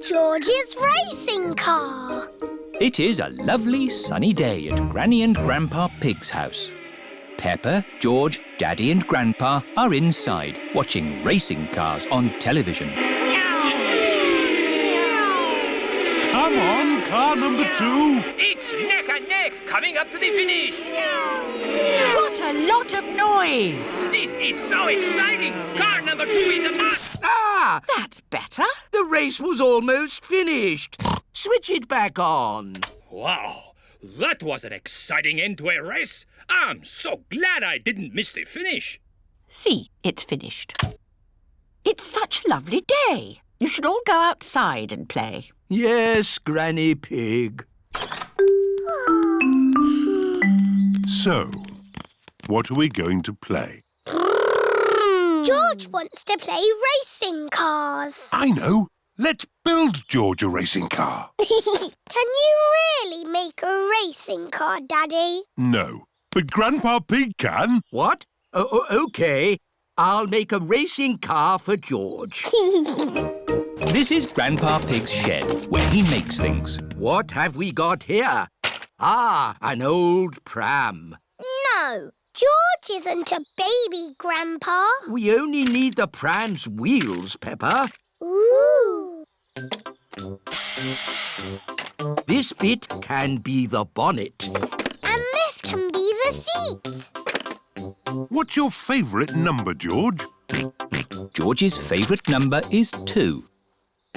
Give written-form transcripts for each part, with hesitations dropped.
George's racing car. It is a lovely sunny day at Granny and Grandpa Pig's house. Peppa, George, Daddy and Grandpa are inside watching racing cars on television. Come on, car number 2. It's neck and neck, coming up to the finish. What a lot of noise! This is so exciting. Car number 2 is a must. Ah! That's better. The race was almost finished. Switch it back on. Wow, that was an exciting end to a race. I'm so glad I didn't miss the finish. See, it's finished. It's such a lovely day. You should all go outside and play. Yes, Granny Pig. So, what are we going to play? George wants to play racing cars. I know. Let's build George a racing car. Can you really make a racing car, Daddy? No, but Grandpa Pig can. What? OK. I'll make a racing car for George. This is Grandpa Pig's shed, where he makes things. What have we got here? Ah, an old pram. No, George isn't a baby, Grandpa. We only need the pram's wheels, Peppa. Ooh. This bit can be the bonnet. And this can be the seat. What's your favourite number, George? George's favourite number is 2.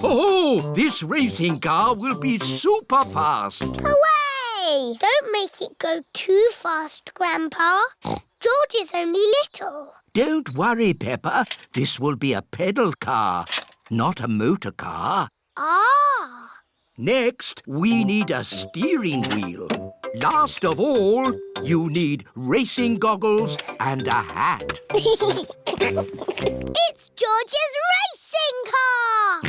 Oh, this racing car will be super fast. Away! Don't make it go too fast, Grandpa. George is only little. Don't worry, Peppa. This will be a pedal car, not a motor car. Ah! Next, we need a steering wheel. Last of all, you need racing goggles and a hat. It's George's racing car!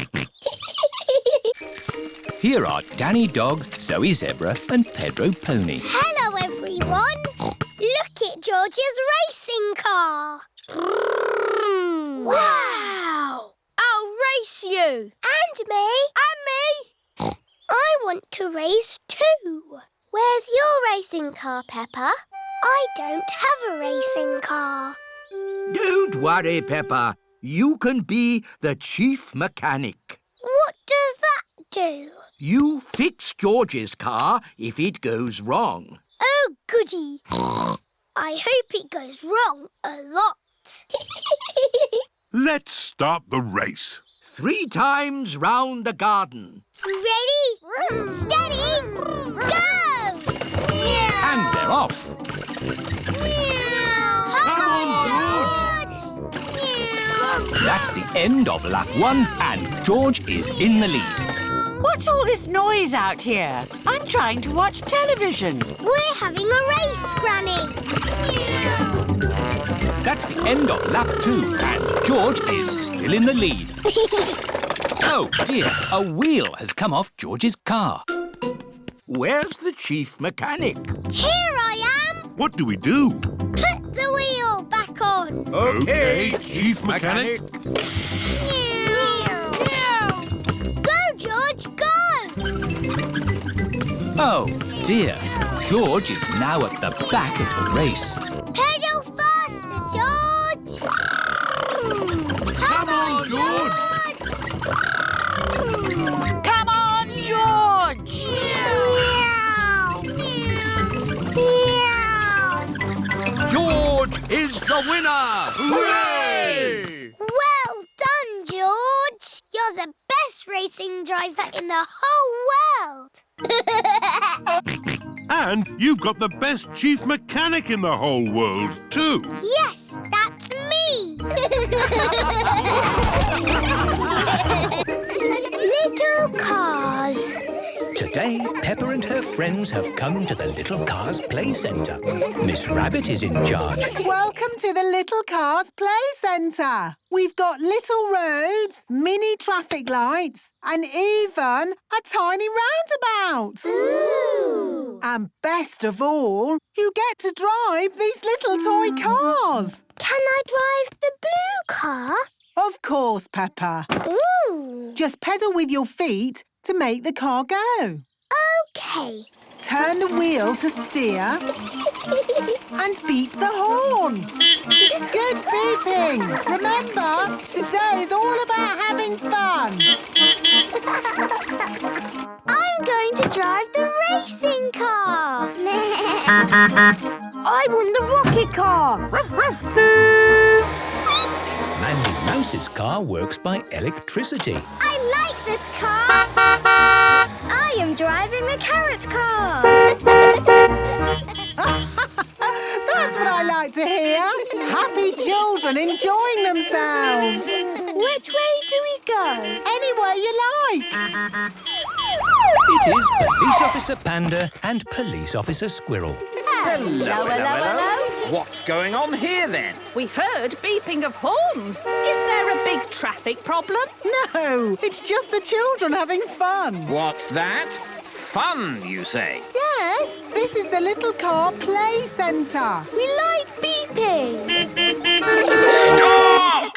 Here are Danny Dog, Zoe Zebra and Pedro Pony. Hello, everyone. Look at George's racing car. Wow! I'll race you. And me. And me. I want to race too. Where's your racing car, Peppa? I don't have a racing car. Don't worry, Peppa. You can be the chief mechanic. What does that do? You fix George's car if it goes wrong. Oh, goody. I hope it goes wrong a lot. Let's start the race. 3 times round the garden. Ready? Steady? Go! And they're off. Come on, That's the end of lap 1 and George is in the lead. What's all this noise out here? I'm trying to watch television. We're having a race, Granny. That's the end of lap 2 and George is still in the lead. Oh dear, a wheel has come off George's car. Where's the chief mechanic? Here I am. What do we do? Put the wheel back on. OK, chief mechanic. Go, George, go. Oh dear, George is now at the back of the race. Pedal faster, George. Come on, George. Come on, George! George is the winner! Hooray! Well done, George. You're the best racing driver in the whole world. And you've got the best chief mechanic in the whole world, too. Yes, that's me. Little cars. Today, Peppa and her friends have come to the Little Cars Play Centre. Miss Rabbit is in charge. Welcome to the Little Cars Play Centre. We've got little roads, mini traffic lights and even a tiny roundabout. Ooh. And best of all, you get to drive these little toy cars. Can I drive the blue car? Of course, Peppa. Ooh. Just pedal with your feet to make the car go. OK. Turn the wheel to steer and beep the horn. Good beeping. Remember, today is all about having fun. I'm going to drive the racing car. I want the rocket car. Mandy Mouse's car works by electricity. I like this car. I am driving the carrot car. That's what I like to hear. Happy children enjoying themselves. Which way do we go? Anywhere you like. It is Police Officer Panda and Police Officer Squirrel. Hello. What's going on here, then? We heard beeping of horns. Is there a big traffic problem? No, it's just the children having fun. What's that? Fun, you say? Yes, this is the Little Car Play Centre. We like beeping. Stop!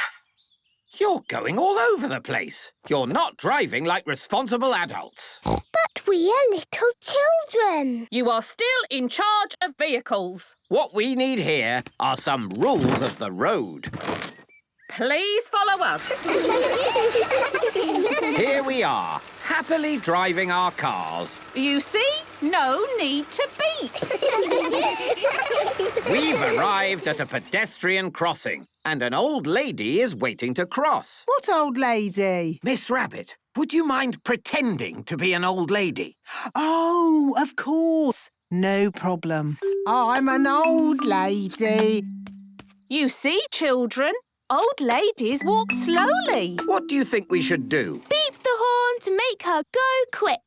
You're going all over the place. You're not driving like responsible adults. But we are little children. You are still in charge of vehicles. What we need here are some rules of the road. Please follow us. Here we are, happily driving our cars. You see? No need to beep. We've arrived at a pedestrian crossing, and an old lady is waiting to cross. What old lady? Miss Rabbit, would you mind pretending to be an old lady? Oh, of course. No problem. I'm an old lady. You see, children, old ladies walk slowly. What do you think we should do? Beep the horn to make her go quick.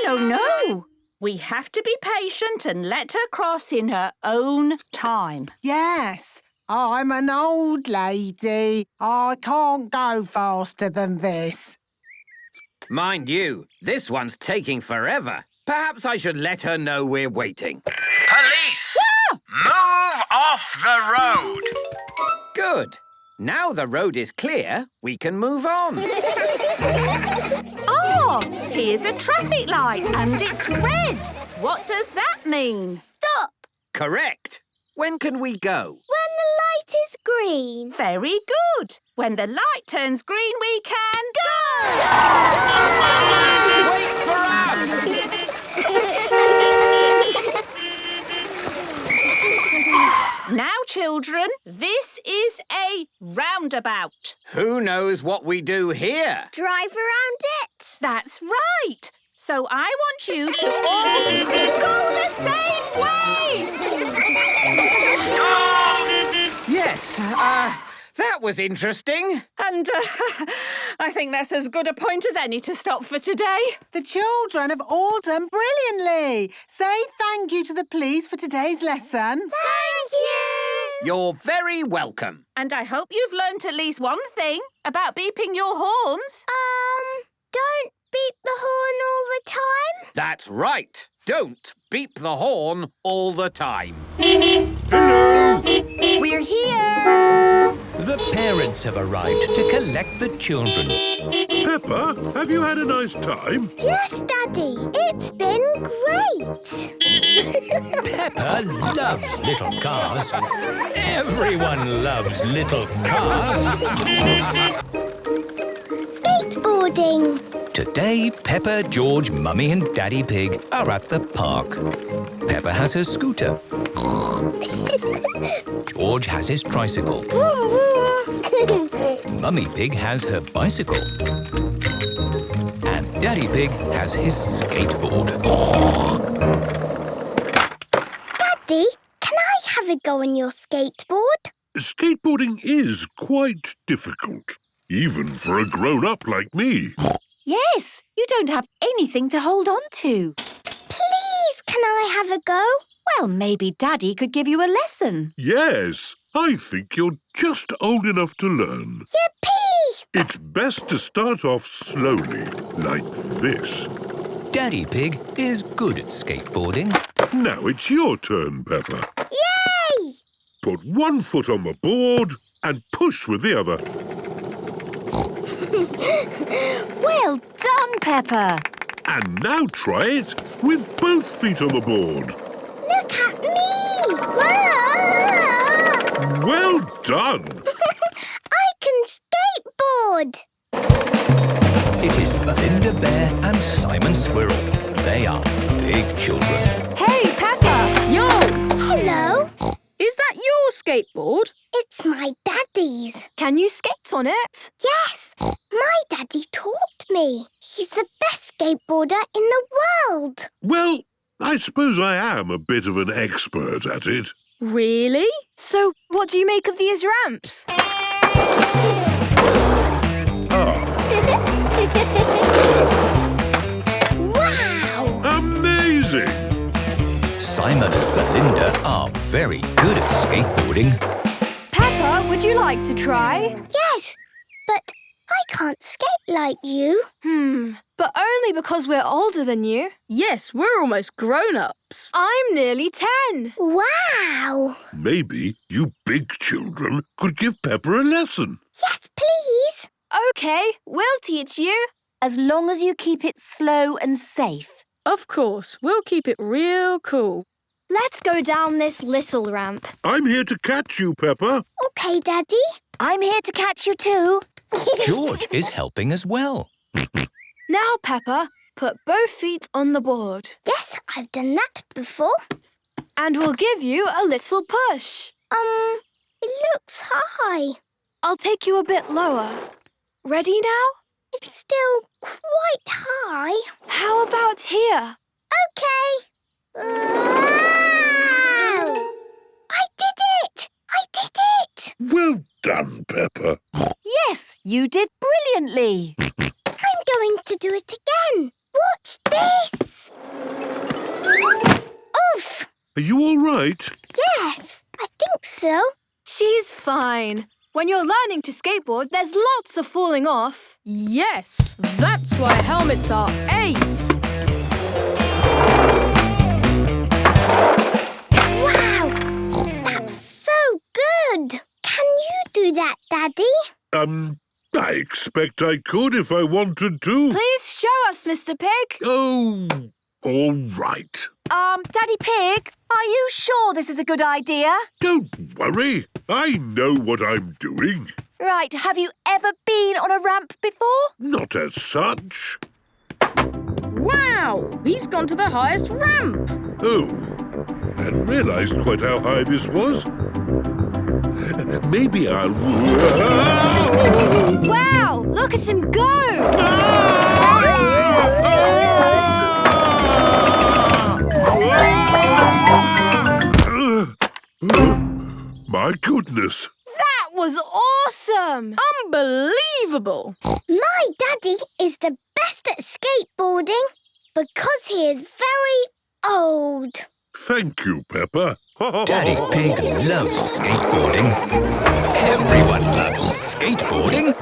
No. We have to be patient and let her cross in her own time. Yes, I'm an old lady. I can't go faster than this. Mind you, this one's taking forever. Perhaps I should let her know we're waiting. Police! Move off the road! Good. Now the road is clear, we can move on. Oh, here's a traffic light and it's red. What does that mean? Stop. Correct. When can we go? When the light is green. Very good. When the light turns green, we can... Go! Wait for us! Now, children, this is a roundabout. Who knows what we do here? Drive around it. That's right. So I want you to all go the same way. Yes, that was interesting. And I think that's as good a point as any to stop for today. The children have all done brilliantly. Say thank you to the police for today's lesson. Thank you. You're very welcome. And I hope you've learnt at least one thing about beeping your horns. Don't beep the horn all the time. That's right. Don't beep the horn all the time. Hello! We're here. The parents have arrived to collect the children. Peppa, have you had a nice time? Yes, Daddy. It's been great. Peppa loves little cars. Everyone loves little cars. Skateboarding. Today, Peppa, George, Mummy and Daddy Pig are at the park. Peppa has her scooter. George has his tricycle. Mummy Pig has her bicycle. And Daddy Pig has his skateboard. Daddy, can I have a go on your skateboard? Skateboarding is quite difficult, even for a grown-up like me. Yes, you don't have anything to hold on to. Please, can I have a go? Well, maybe Daddy could give you a lesson. Yes, I think you're just old enough to learn. Yippee! It's best to start off slowly, like this. Daddy Pig is good at skateboarding. Now it's your turn, Peppa. Yay! Put one foot on the board and push with the other. Well done, Peppa. And now try it with both feet on the board. Look at me! Wow! Well done! I can skateboard! It is Belinda Bear and Simon Squirrel. They are big children. Hey, Peppa! Yo! Hello. Is that your skateboard? It's my daddy's. Can you skate on it? Yes, my daddy taught me. He's the best skateboarder in the world. Well, I suppose I am a bit of an expert at it. Really? So, what do you make of these ramps? Wow! Amazing! Simon and Belinda are very good at skateboarding. Peppa, would you like to try? Yes, but I can't skate like you. But only because we're older than you. Yes, we're almost grown-ups. I'm nearly 10. Wow! Maybe you big children could give Peppa a lesson. Yes, please. OK, we'll teach you. As long as you keep it slow and safe. Of course, we'll keep it real cool. Let's go down this little ramp. I'm here to catch you, Peppa. OK, Daddy. I'm here to catch you too. George is helping as well. Now, Peppa, put both feet on the board. Yes, I've done that before. And we'll give you a little push. It looks high. I'll take you a bit lower. Ready now? It's still quite high. How about here? OK. Wow! I did it! I did it! Well done, Peppa. Yes, you did brilliantly. I'm going to do it again. Watch this. Oof! Are you all right? Yes, I think so. She's fine. When you're learning to skateboard, there's lots of falling off. Yes, that's why helmets are ace. Wow! That's so good. Can you do that, Daddy? I expect I could if I wanted to. Please show us, Mr. Pig. Oh, all right. Daddy Pig, are you sure this is a good idea? Don't worry. I know what I'm doing. Right, have you ever been on a ramp before? Not as such. Wow, he's gone to the highest ramp. Oh, hadn't realised quite how high this was. Maybe I'll... Wow, look at him go. My goodness. That was awesome. Unbelievable. My daddy is the best at skateboarding because he is very old. Thank you, Peppa. Daddy Pig loves skateboarding. Everyone loves skateboarding.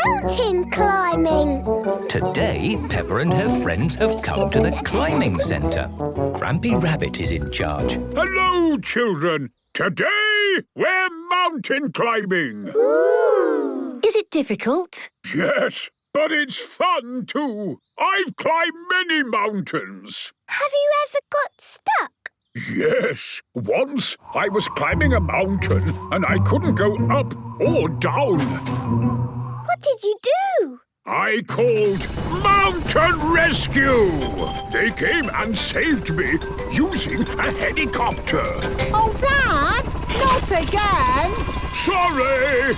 Mountain climbing. Today, Peppa and her friends have come to the climbing centre. Grampy Rabbit is in charge. Hello, children. Today, we're mountain climbing. Ooh. Is it difficult? Yes, but it's fun too. I've climbed many mountains. Have you ever got stuck? Yes, once I was climbing a mountain and I couldn't go up or down. What did you do? I called Mountain Rescue. They came and saved me using a helicopter. Oh, Dad! Not again! Sorry!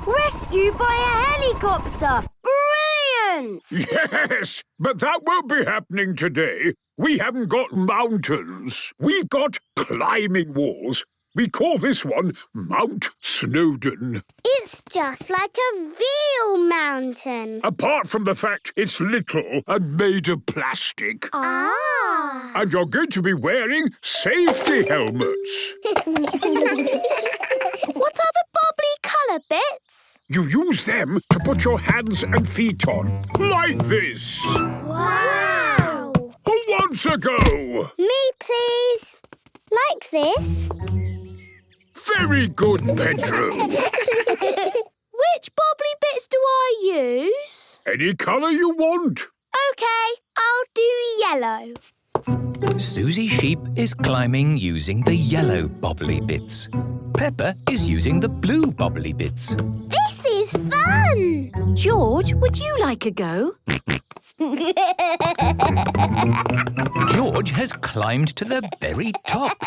Rescued by a helicopter. Brilliant! Yes, but that won't be happening today. We haven't got mountains. We've got climbing walls. We call this one Mount Snowdon. It's just like a real mountain. Apart from the fact it's little and made of plastic. Ah! And you're going to be wearing safety helmets. What are the bubbly colour bits? You use them to put your hands and feet on, like this. Wow! Who wants a go? Me, please. Like this. Very good, Pedro. Which Any colour you want. OK, I'll do yellow. Susie Sheep is climbing using the yellow bobbly bits. Peppa is using the blue bobbly bits. This is fun! George, would you like a go? George has climbed to the very top.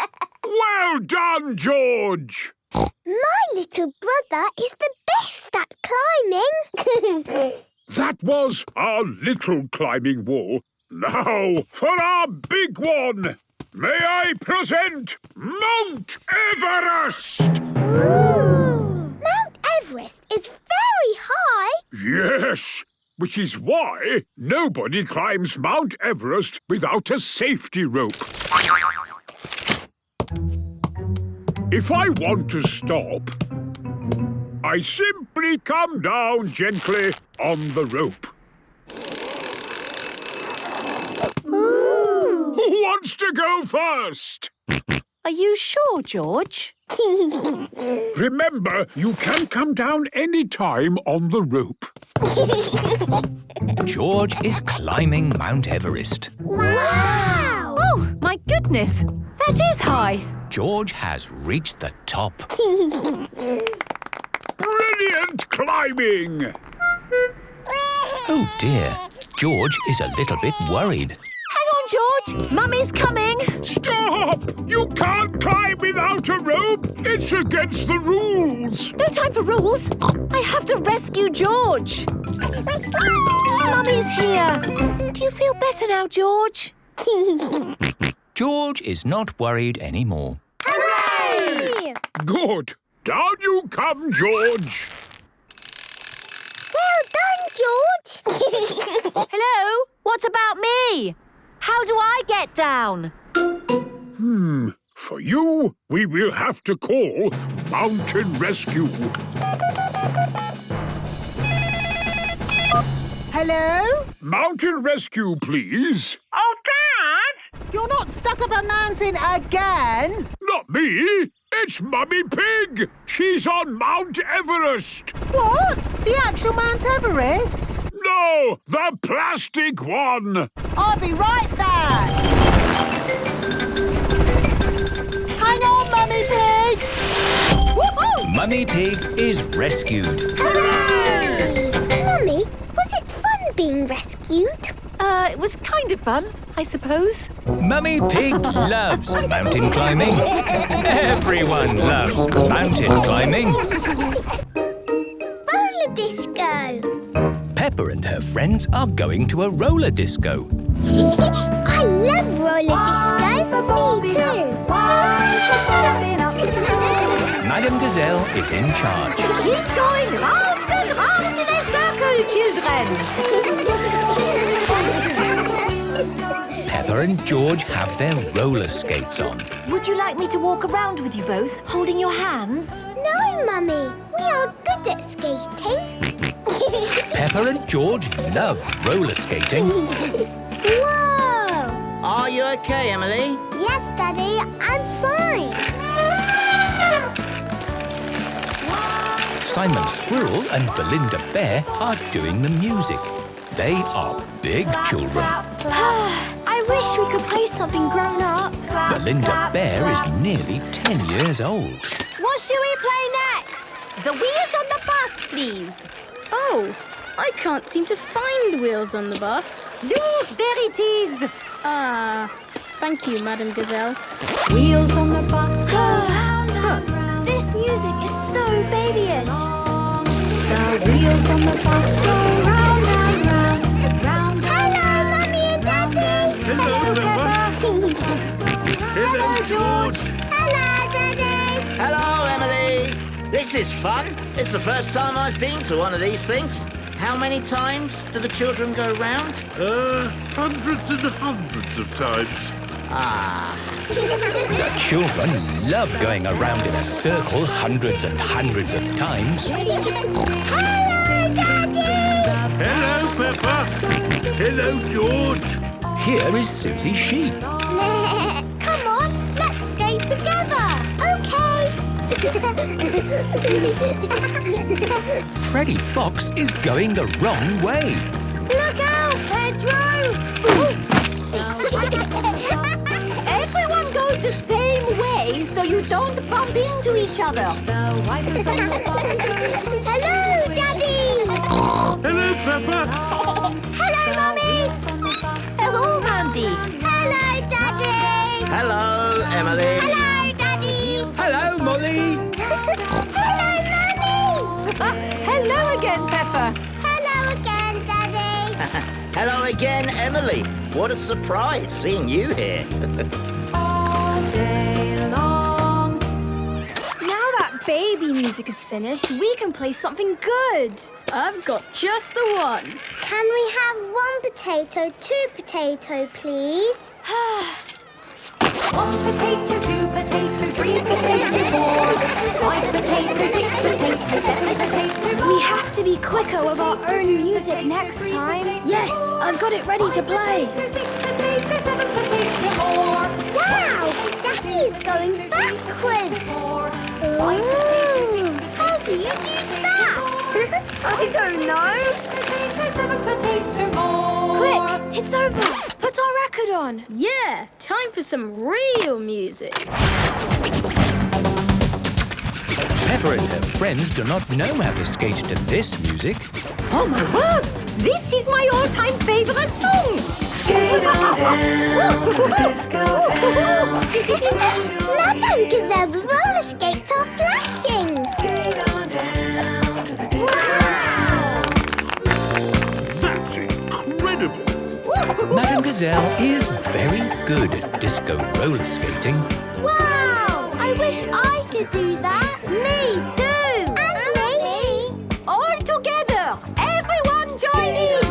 Well done, George! My little brother is the best at climbing. That was our little climbing wall. Now for our big one. May I present Mount Everest? Ooh. Mount Everest is very high. Yes, which is why nobody climbs Mount Everest without a safety rope. If I want to stop, I simply come down gently on the rope. Ooh. Who wants to go first? Are you sure, George? Remember, you can come down any time on the rope. George is climbing Mount Everest. Wow! Oh, my goodness! That is high. George has reached the top. Brilliant climbing! Oh dear, George is a little bit worried. Hang on, George. Mummy's coming. Stop! You can't climb without a rope. It's against the rules. No time for rules. I have to rescue George. Mummy's here. Do you feel better now, George? George is not worried anymore. Hooray! Good. Down you come, George. Well done, George. Hello? What about me? How do I get down? For you, we will have to call Mountain Rescue. Hello? Mountain Rescue, please. Oh, Dad! You're not stuck up a mountain again? Not me. It's Mummy Pig. She's on Mount Everest. What? The actual Mount Everest? No, the plastic one. I'll be right there. Hang on, Mummy Pig! Woohoo! Mummy Pig is rescued. Hooray! Mummy, was it fun being rescued? It was kind of fun, I suppose. Mummy Pig loves mountain climbing. Everyone loves mountain climbing. Roller disco. Peppa and her friends are going to a roller disco. I love roller discos. Me too. Madame Gazelle is in charge. Keep going round and round in a circle, children. Peppa and George have their roller skates on. Would you like me to walk around with you both, holding your hands? No, Mummy. We are good at skating. Peppa and George love roller skating. Whoa! Are you okay, Emily? Yes, Daddy. I'm fine. Simon Squirrel and Belinda Bear are doing the music. They are big children. I wish we could play something grown up. Belinda Bear is nearly 10 years old. What should we play next? The wheels on the bus, please. Oh, I can't seem to find Wheels on the Bus. Look, there it is. Thank you, Madame Gazelle. Wheels on the bus go round and round. This music is so babyish. The wheels on the bus go round and round. Round and round. Mummy and Daddy. Hello, Peppa. Hello, George. Hello, Daddy. Hello, Emily. This is fun. It's the first time I've been to one of these things. How many times do the children go round? Hundreds and hundreds of times. The children love going around in a circle hundreds and hundreds of times. Hello, Daddy. Hello, Peppa. Hello, George. Here is Susie Sheep. Come on, let's skate together. Okay. Freddy Fox is going the wrong way. Look out, Pedro! Everyone goes the same way so you don't bump into each other. Hello, Daddy! Hello, Peppa. Hello, Mummy! Hello, Mandy. Hello, Daddy! Hello, Emily. Hello, Daddy! Hello, Molly. Hello, Mummy! Hello again, Peppa. Hello again, Daddy! Hello again, Emily. What a surprise seeing you here. All day long. Now that baby music is finished, we can play something good. I've got just the one. Can we have 1 potato, 2 potato, please? 1 potato, 2 potato, 3 potato, 4, 5 potato, 6 potato, 7 potato. We have to be quicker with our own music next time. Yes, I've got it ready to play. 6 potato, 7 potato, more. Wow! Daddy's going backwards! 5 potato, 6 potato. How do you do that? I don't know. 6 potato, 7 potato, more. Quick, it's over. Put our record on. Yeah, time for some real music. Peppa and her friends do not know how to skate to this music. Oh, my word! This is my all-time favourite song! Skate on down to the disco town. Madame Gazelle's roller skates are flashing! Skate on down to the disco town. That's incredible. Madame Gazelle is very good at disco roller skating. Wow! I wish I could do that! Me too! And me! All together! Everyone join in!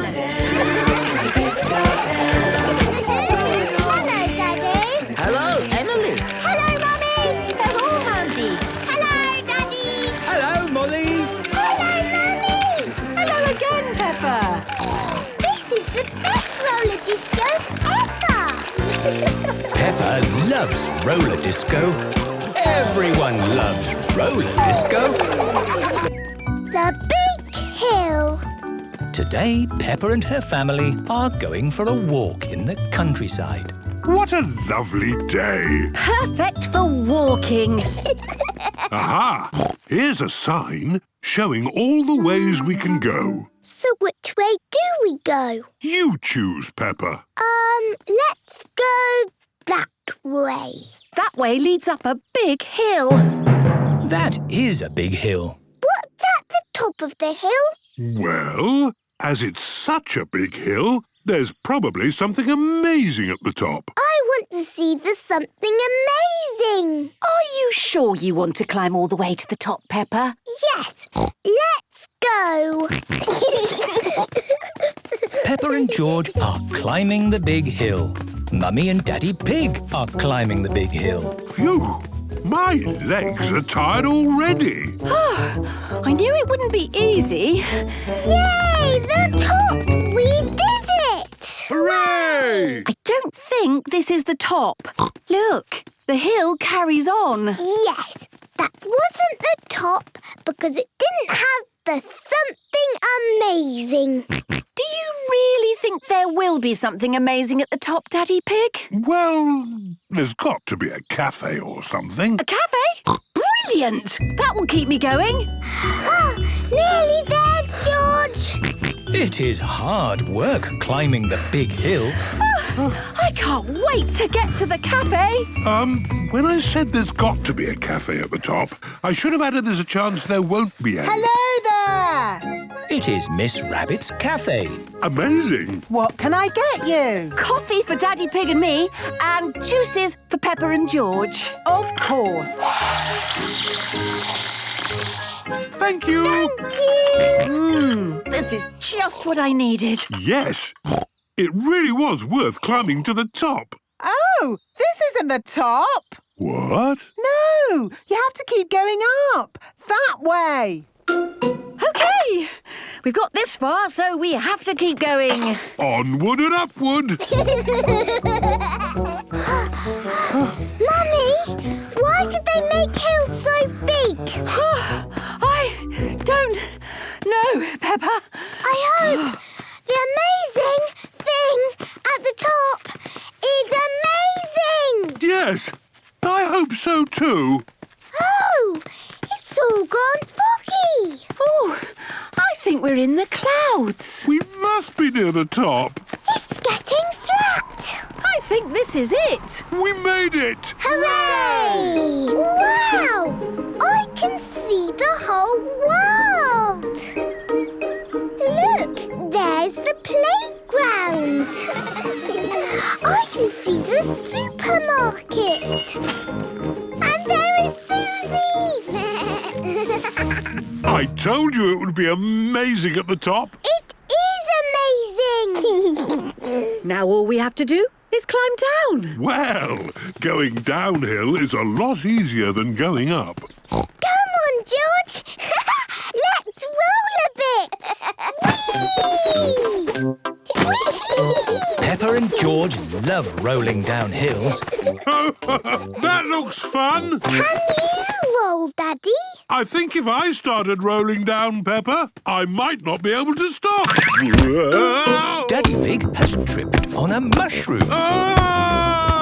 Hello, Daddy! Hello, Emily. Hello, Mummy! Hello, Mandy. Hello, Daddy! Hello, Molly. Hello, Mummy! Hello again, Peppa. This is the best roller disco ever! Peppa loves roller disco. Everyone loves roller disco. The Big Hill. Today, Peppa and her family are going for a walk in the countryside. What a lovely day. Perfect for walking. Aha! Here's a sign showing all the ways we can go. So which way do we go? You choose, Peppa. Let's go that way. That way leads up a big hill. That is a big hill. What's at the top of the hill? Well, as it's such a big hill, there's probably something amazing at the top. I want to see the something amazing. Are you sure you want to climb all the way to the top, Peppa? Yes, let's go. Peppa and George are climbing the big hill. Mummy and Daddy Pig are climbing the big hill. Phew! My legs are tired already. I knew it wouldn't be easy. Yay, the top! We did it! Hooray! I don't think this is the top. Look, the hill carries on. Yes, that wasn't the top because it didn't have the something amazing. Do you really think there will be something amazing at the top, Daddy Pig? Well, there's got to be a cafe or something. A cafe? Brilliant! That will keep me going. Nearly there, George. It is hard work climbing the big hill. I can't wait to get to the cafe. When I said there's got to be a cafe at the top, I should have added there's a chance there won't be any. Hello there! It is Miss Rabbit's cafe. Amazing. What can I get you? Coffee for Daddy Pig and me, and juices for Peppa and George. Of course. Thank you. This is just what I needed. Yes. It really was worth climbing to the top. Oh, this isn't the top. What? No, you have to keep going up. That way. OK, we've got this far, so we have to keep going. Onward and upward. Mummy, why did they make hills so big? Peppa. I hope the amazing thing at the top is amazing! Yes, I hope so too. Oh, it's all gone foggy. Oh, I think we're in the clouds. We must be near the top. It's getting flat. I think this is it. We made it! Hooray! Wow! I can see the whole world. Look, there's the playground. I can see the supermarket. And there is Susie. I told you it would be amazing at the top. It is amazing. Now all we have to do is climb down. Well, going downhill is a lot easier than going up. Come on, George. Let's roll a bit. Whee! Peppa and George love rolling down hills. That looks fun. Can you roll, Daddy? I think if I started rolling down, Peppa, I might not be able to stop. Daddy Pig has tripped on a mushroom. Ah!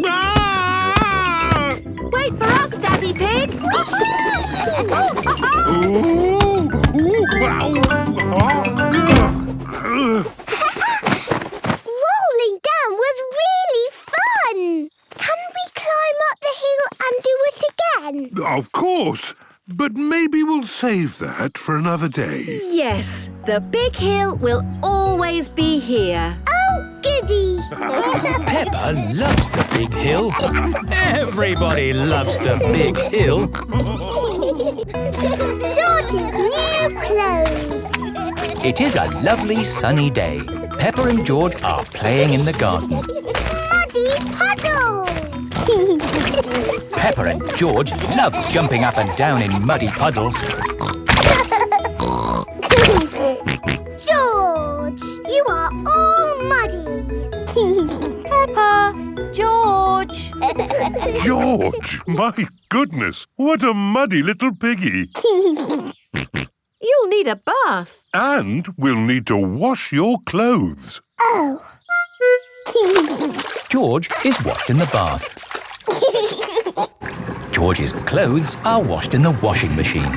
Ah! Wait for us, Daddy Pig. Ooh! Ooh! Wow! Rolling down was really fun. Can we climb up the hill and do it again? Of course, but maybe we'll save that for another day. Yes, the big hill will always be here. Oh, goody. Peppa loves the big hill. Everybody loves the big hill. George's new clothes. It is a lovely sunny day. Peppa and George are playing in the garden. Muddy puddles. Peppa and George love jumping up and down in muddy puddles. George, you are all muddy. Peppa, George. George, my goodness, what a muddy little piggy. You'll need a bath. And we'll need to wash your clothes. Oh. George is washed in the bath. George's clothes are washed in the washing machine.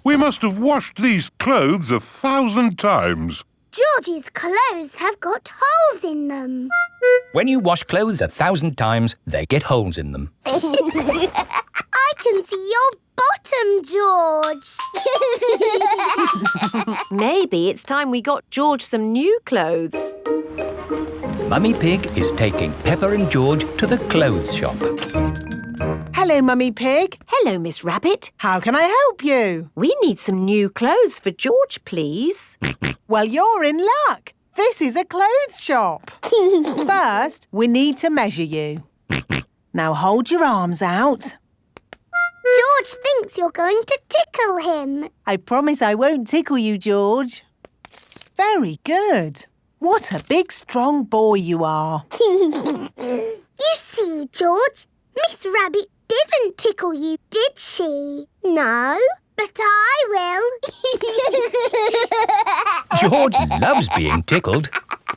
We must have washed these clothes 1,000 times. George's clothes have got holes in them. When you wash clothes 1,000 times, they get holes in them. I can see your bottom, George. Maybe it's time we got George some new clothes. Mummy Pig is taking Peppa and George to the clothes shop. Hello, Mummy Pig. Hello, Miss Rabbit. How can I help you? We need some new clothes for George, please. Well, you're in luck. This is a clothes shop. First, we need to measure you. Now hold your arms out. George thinks you're going to tickle him. I promise I won't tickle you, George. Very good. What a big, strong boy you are. You see, George, Miss Rabbit didn't tickle you, did she? No, but I will. George loves being tickled.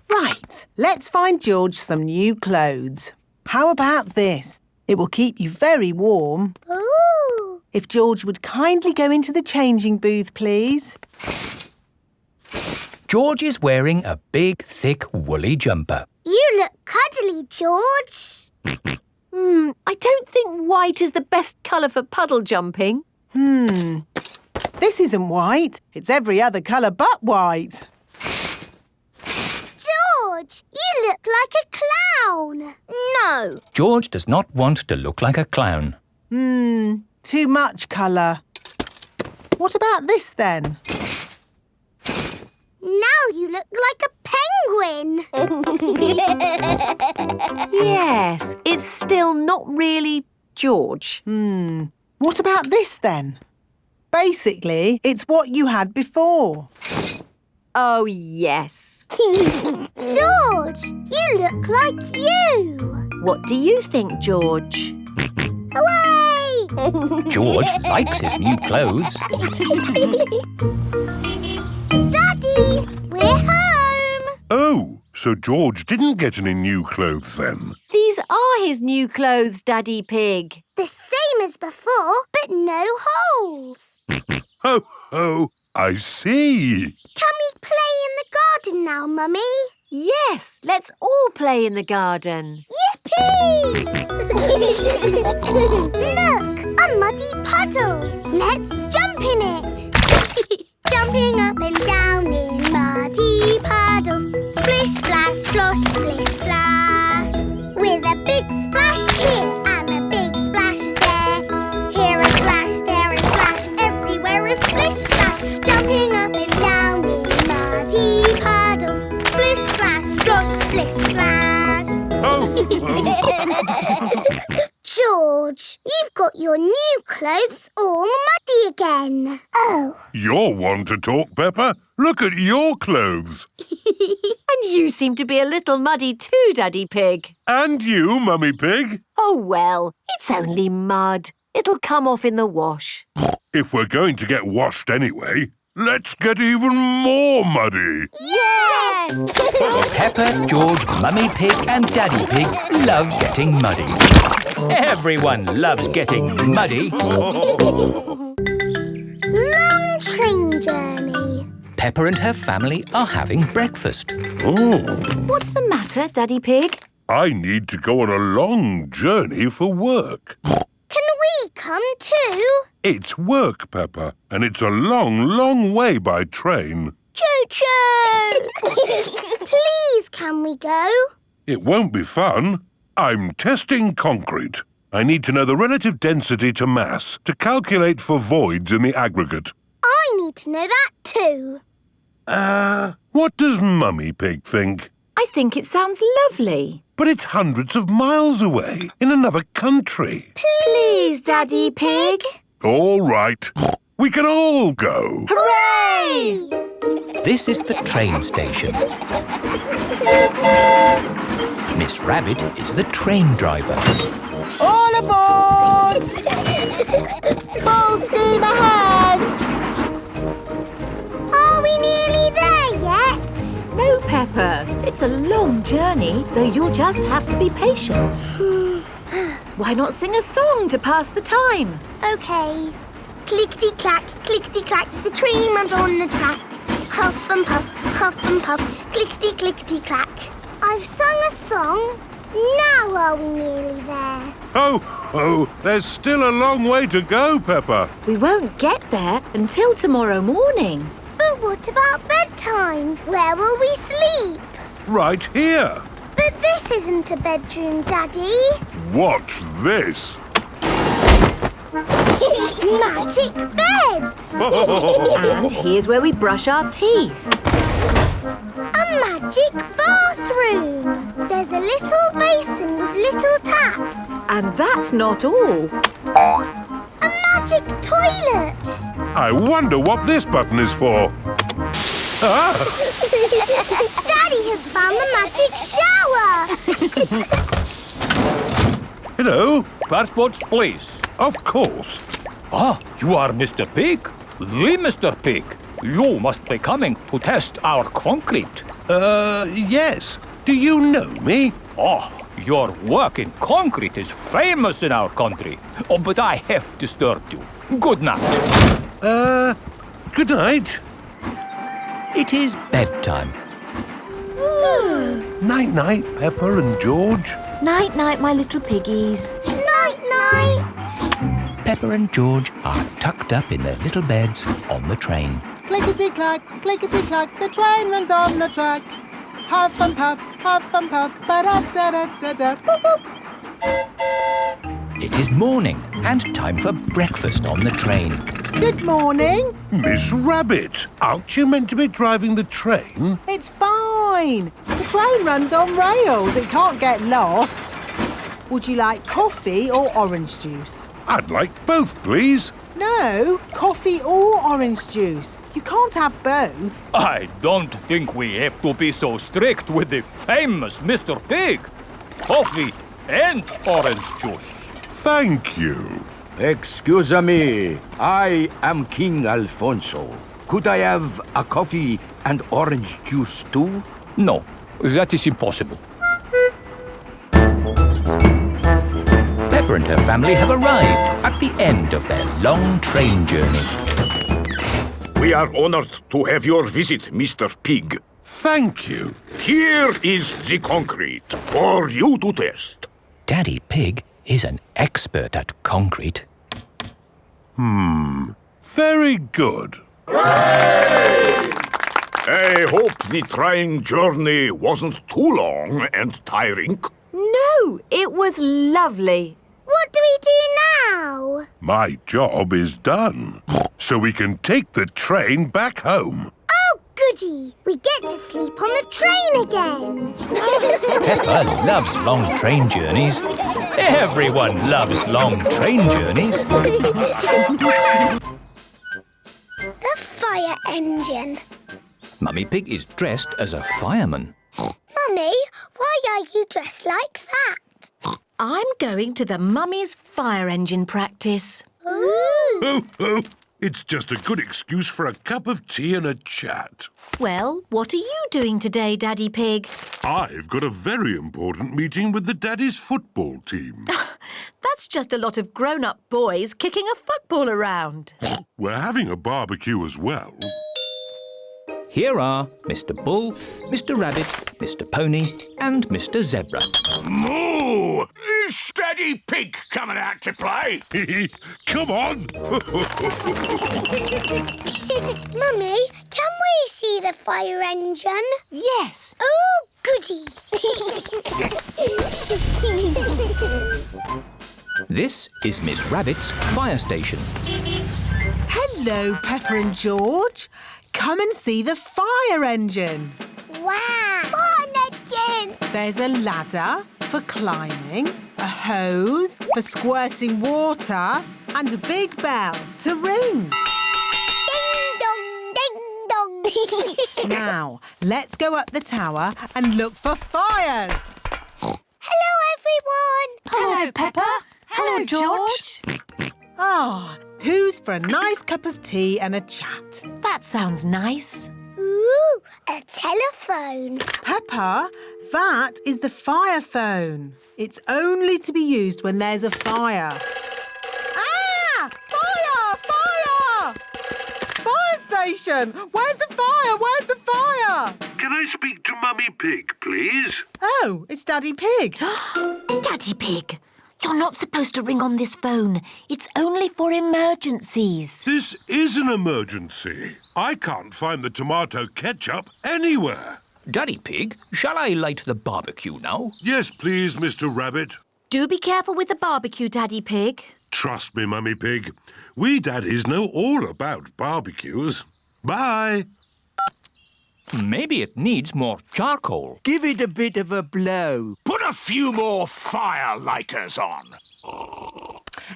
Right, let's find George some new clothes. How about this? It will keep you very warm. Ooh. If George would kindly go into the changing booth, please. George is wearing a big, thick, woolly jumper. You look cuddly, George. I don't think white is the best colour for puddle jumping. This isn't white. It's every other colour but white. George, you look like a clown. No. George does not want to look like a clown. Too much colour. What about this then? Now you look like a penguin. Yes, it's still not really George. What about this then? Basically, it's what you had before. Oh, yes. George, you look like you. What do you think, George? Hooray! George likes his new clothes. Daddy, we're home. Oh, so George didn't get any new clothes then? These are his new clothes, Daddy Pig. The same as before, but no holes. Ho, ho, I see. Can we play in the garden now, Mummy? Yes, let's all play in the garden. Yippee! Look, a muddy puddle. Let's jump in it. Jumping up and down in muddy puddles. Splish, splash, slosh, splish, splash. With a big splash here and a big splash there. Here a splash, there a splash, everywhere a splish, splash. Jumping up and down in muddy puddles. Splish, splash, slosh, splish, splash. George, you've got your new clothes all muddy again. Oh. You're one to talk, Peppa. Look at your clothes. And you seem to be a little muddy too, Daddy Pig. And you, Mummy Pig. Oh, well, it's only mud. It'll come off in the wash. If we're going to get washed anyway, let's get even more muddy. Yes! Peppa, George, Mummy Pig and Daddy Pig love getting muddy. Everyone loves getting muddy. Long train journey. Peppa and her family are having breakfast. Oh, What's the matter, Daddy Pig? I need to go on a long journey for work. Can we come too? It's work, Peppa, and it's a long, long way by train. Choo-choo! Please, can we go? It won't be fun. I'm testing concrete. I need to know the relative density to mass to calculate for voids in the aggregate. I need to know that too. What does Mummy Pig think? I think it sounds lovely. But it's hundreds of miles away, in another country. Please, Daddy Pig. All right. We can all go. Hooray! This is the train station. Miss Rabbit is the train driver. All aboard! Full steam ahead! Are we nearly there yet? No, Peppa. It's a long journey, so you'll just have to be patient. Why not sing a song to pass the time? OK. Clickety-clack, clickety-clack, the train runs on the track. Huff and puff, clickety-clickety-clack. I've sung a song. Now are we nearly there? Oh, there's still a long way to go, Peppa. We won't get there until tomorrow morning. But what about bedtime? Where will we sleep? Right here. But this isn't a bedroom, Daddy. Watch this. Magic beds! And here's where we brush our teeth. A magic bathroom! There's a little basin with little taps. And that's not all. A magic toilet! I wonder what this button is for. Ah! Daddy has found the magic shower! Hello. Passports, please. Of course. Ah, you are Mr. Pig? The Mr. Pig. You must be coming to test our concrete. Yes. Do you know me? Oh, your work in concrete is famous in our country. Oh, but I have disturbed you. Good night. Good night. It is bedtime. Night-night, Peppa and George. Night-night, my little piggies. Night-night! Peppa and George are tucked up in their little beds on the train. Clickety-clack, the train runs on the track. Huff and puff, ba-da-da-da-da, boop-boop. It is morning and time for breakfast on the train. Good morning. Miss Rabbit, aren't you meant to be driving the train? It's fine. The train runs on rails. It can't get lost. Would you like coffee or orange juice? I'd like both, please. No, coffee or orange juice. You can't have both. I don't think we have to be so strict with the famous Mr. Pig. Coffee and orange juice. Thank you. Excuse me, I am King Alfonso. Could I have a coffee and orange juice too? No, that is impossible. Peppa and her family have arrived at the end of their long train journey. We are honored to have your visit, Mr. Pig. Thank you. Here is the concrete for you to test. Daddy Pig is an expert at concrete. Very good. I hope the trying journey wasn't too long and tiring. No, it was lovely. What do we do now? My job is done. So we can take the train back home. Oh, goody! We get to sleep on the train again. Peppa loves long train journeys. Everyone loves long train journeys. The fire engine. Mummy Pig is dressed as a fireman. Mummy, why are you dressed like that? I'm going to the Mummy's fire engine practice. Ooh. Ho, ho. It's just a good excuse for a cup of tea and a chat. Well, what are you doing today, Daddy Pig? I've got a very important meeting with the Daddy's football team. That's just a lot of grown-up boys kicking a football around. We're having a barbecue as well. Here are Mr. Bull, Mr. Rabbit, Mr. Pony and Mr. Zebra. Moo! Is Daddy Pig coming out to play? Come on! Mummy, can we see the fire engine? Yes. Oh, goody! This is Miss Rabbit's fire station. Hello, Peppa and George. Come and see the fire engine. Wow! Fire engine! There's a ladder for climbing, a hose for squirting water, and a big bell to ring. Ding dong, ding dong. Now, let's go up the tower and look for fires. Hello, everyone. Hello, Peppa. Hello, George. Ah, who's for a nice cup of tea and a chat? That sounds nice. Ooh, a telephone. Peppa, that is the fire phone. It's only to be used when there's a fire. Ah! Fire! Fire! Fire station! Where's the fire? Where's the fire? Can I speak to Mummy Pig, please? Oh, it's Daddy Pig. Daddy Pig, you're not supposed to ring on this phone. It's only for emergencies. This is an emergency. I can't find the tomato ketchup anywhere. Daddy Pig, shall I light the barbecue now? Yes, please, Mr. Rabbit. Do be careful with the barbecue, Daddy Pig. Trust me, Mummy Pig. We daddies know all about barbecues. Bye. Maybe it needs more charcoal. Give it a bit of a blow. Put a few more fire lighters on.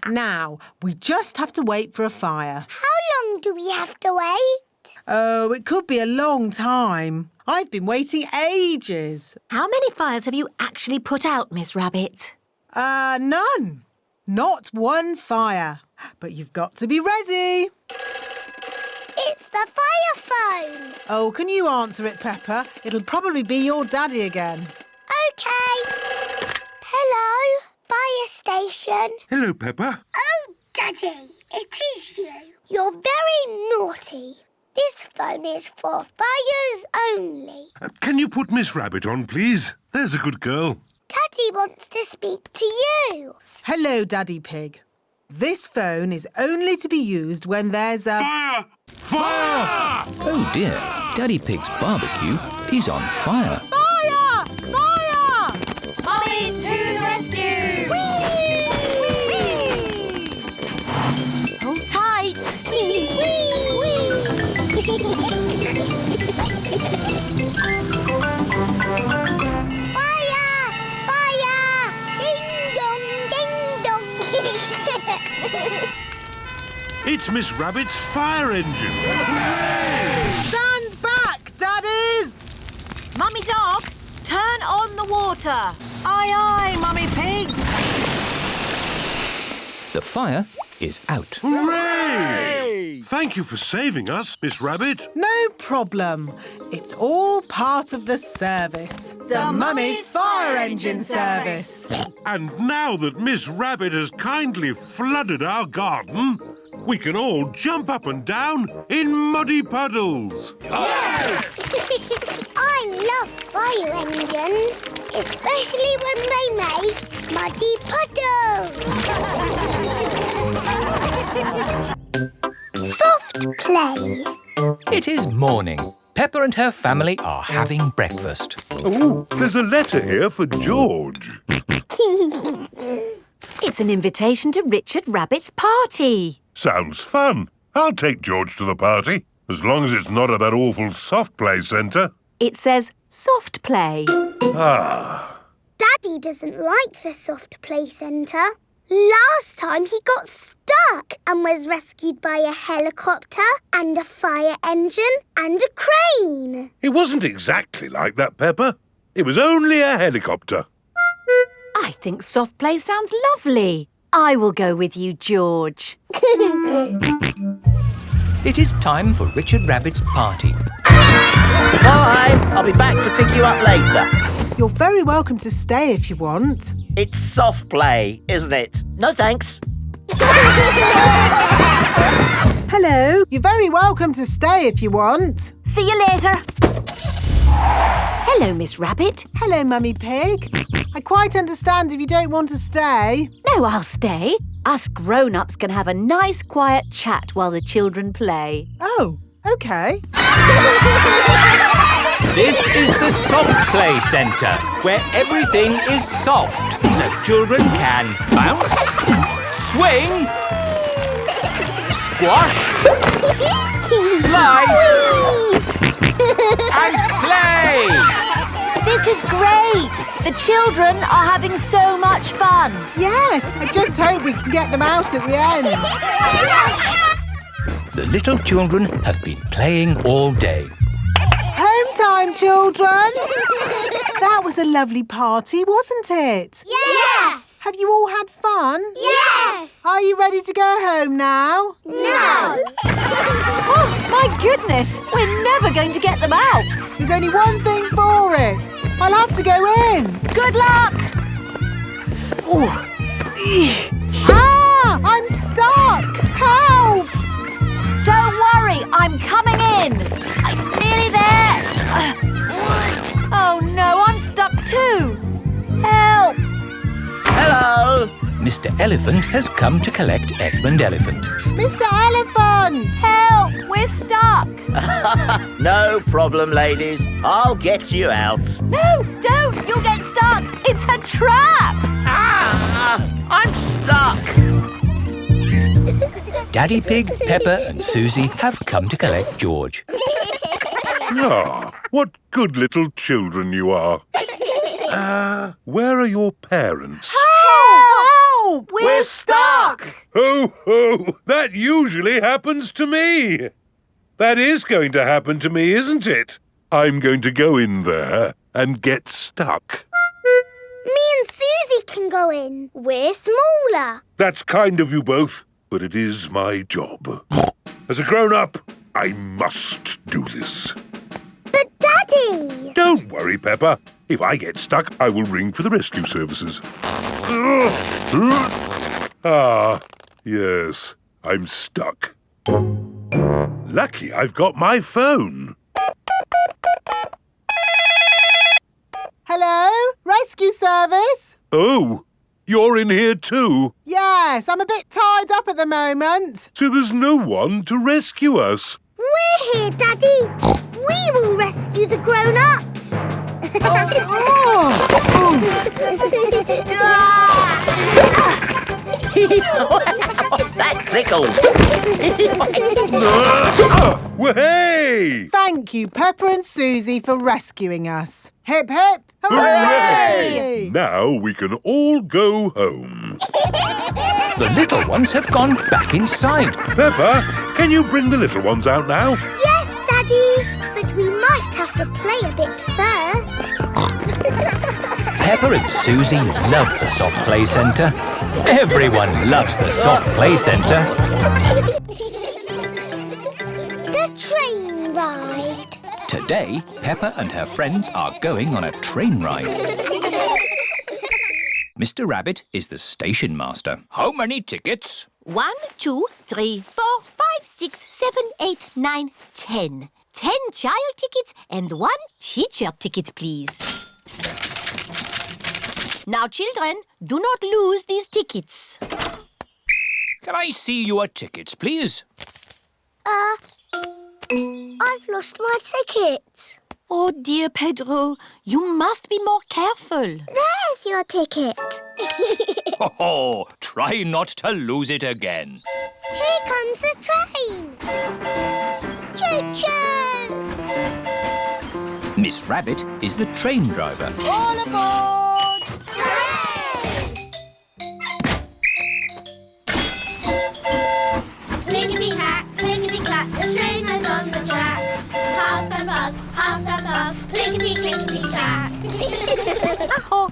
Now, we just have to wait for a fire. How long do we have to wait? Oh, it could be a long time. I've been waiting ages. How many fires have you actually put out, Miss Rabbit? None. Not one fire. But you've got to be ready. It's the fire phone. Oh, can you answer it, Peppa? It'll probably be your daddy again. OK. Hello, fire station. Hello, Peppa. Oh, Daddy, it is you. You're very naughty. This phone is for fires only. Can you put Miss Rabbit on, please? There's a good girl. Daddy wants to speak to you. Hello, Daddy Pig. This phone is only to be used when there's a... Fire! Fire! Oh dear, Daddy Pig's barbecue is on fire. Fire! Fire! Mummies to the rescue! Hold tight. Fire! Fire! Ding dong, ding dong. It's Miss Rabbit's fire engine. Stand back, daddies! Mummy Dog, turn on the water. Aye, aye, Mummy Pig. The fire is out. Hooray! Thank you for saving us, Miss Rabbit. No problem. It's all part of the service. The Mummy's Fire Engine Service. And now that Miss Rabbit has kindly flooded our garden, we can all jump up and down in muddy puddles. Yes! I love fire engines, especially when they make muddy puddles. Soft play. It is morning. Peppa and her family are having breakfast. Oh, there's a letter here for George. It's an invitation to Richard Rabbit's party. Sounds fun. I'll take George to the party, as long as it's not at that awful soft play centre. It says soft play. Ah. Daddy doesn't like the soft play centre. Last time he got stuck and was rescued by a helicopter and a fire engine and a crane. It wasn't exactly like that, Peppa. It was only a helicopter. I think soft play sounds lovely. I will go with you, George. It is time for Richard Rabbit's party. Bye! I'll be back to pick you up later. You're very welcome to stay if you want. It's soft play, isn't it? No thanks. Hello. You're very welcome to stay if you want. See you later. Hello, Miss Rabbit. Hello, Mummy Pig. I quite understand if you don't want to stay. No, I'll stay. Us grown-ups can have a nice quiet chat while the children play. Oh, OK. This is the soft play centre, where everything is soft, so children can bounce, swing, squash, slide, and play. This is great! The children are having so much fun. Yes, I just hope we can get them out at the end. The little children have been playing all day. Home time, children! That was a lovely party, wasn't it? Yes! Have you all had fun? Yes! Are you ready to go home now? No! Oh, my goodness! We're never going to get them out. There's only one thing for it. I'll have to go in. Good luck! Oh. Ah! I'm stuck! Help! Don't worry, I'm coming in. I'm nearly there. Oh no, I'm stuck too. Help! Hello! Mr. Elephant has come to collect Edmund Elephant. Mr. Elephant! Help! We're stuck. No problem, ladies. I'll get you out. No, don't! You'll get stuck. It's a trap. Ah! I'm stuck. Daddy Pig, Peppa and Susie have come to collect George. Ah, what good little children you are. Where are your parents? Help! We're stuck. Ho, ho! That usually happens to me. That is going to happen to me, isn't it? I'm going to go in there and get stuck. Me and Susie can go in. We're smaller. That's kind of you both, but it is my job. As a grown-up, I must do this. But Daddy! Don't worry, Peppa. If I get stuck, I will ring for the rescue services. Ah, yes, I'm stuck. Lucky I've got my phone. Hello? Rescue service? Oh, you're in here too? Yes, I'm a bit tied up at the moment. So there's no one to rescue us. We're here, Daddy. We will rescue the grown-ups. That tickles. Hey! Thank you, Peppa and Susie, for rescuing us. Hip, hip, Hooray! Now we can all go home. The little ones have gone back inside. Peppa, can you bring the little ones out now? Yes, Daddy. But we might have to play a bit first. Peppa and Susie love the soft play centre. Everyone loves the soft play centre. The train ride. Today, Peppa and her friends are going on a train ride. Mr. Rabbit is the station master. How many tickets? 1, 2, 3, 4, 5, 6, 7, 8, 9, 10. 10 child tickets and 1 teacher ticket, please. Now, children, do not lose these tickets. Can I see your tickets, please? I've lost my ticket. Oh, dear Pedro, you must be more careful. There's your ticket. Oh, try not to lose it again. Here comes the train. Choo-choo! Miss Rabbit is the train driver. All aboard! Hooray! Clickety-clack, clickety-clack, the train is on the track. Half and puff, clickety-clickety-clack.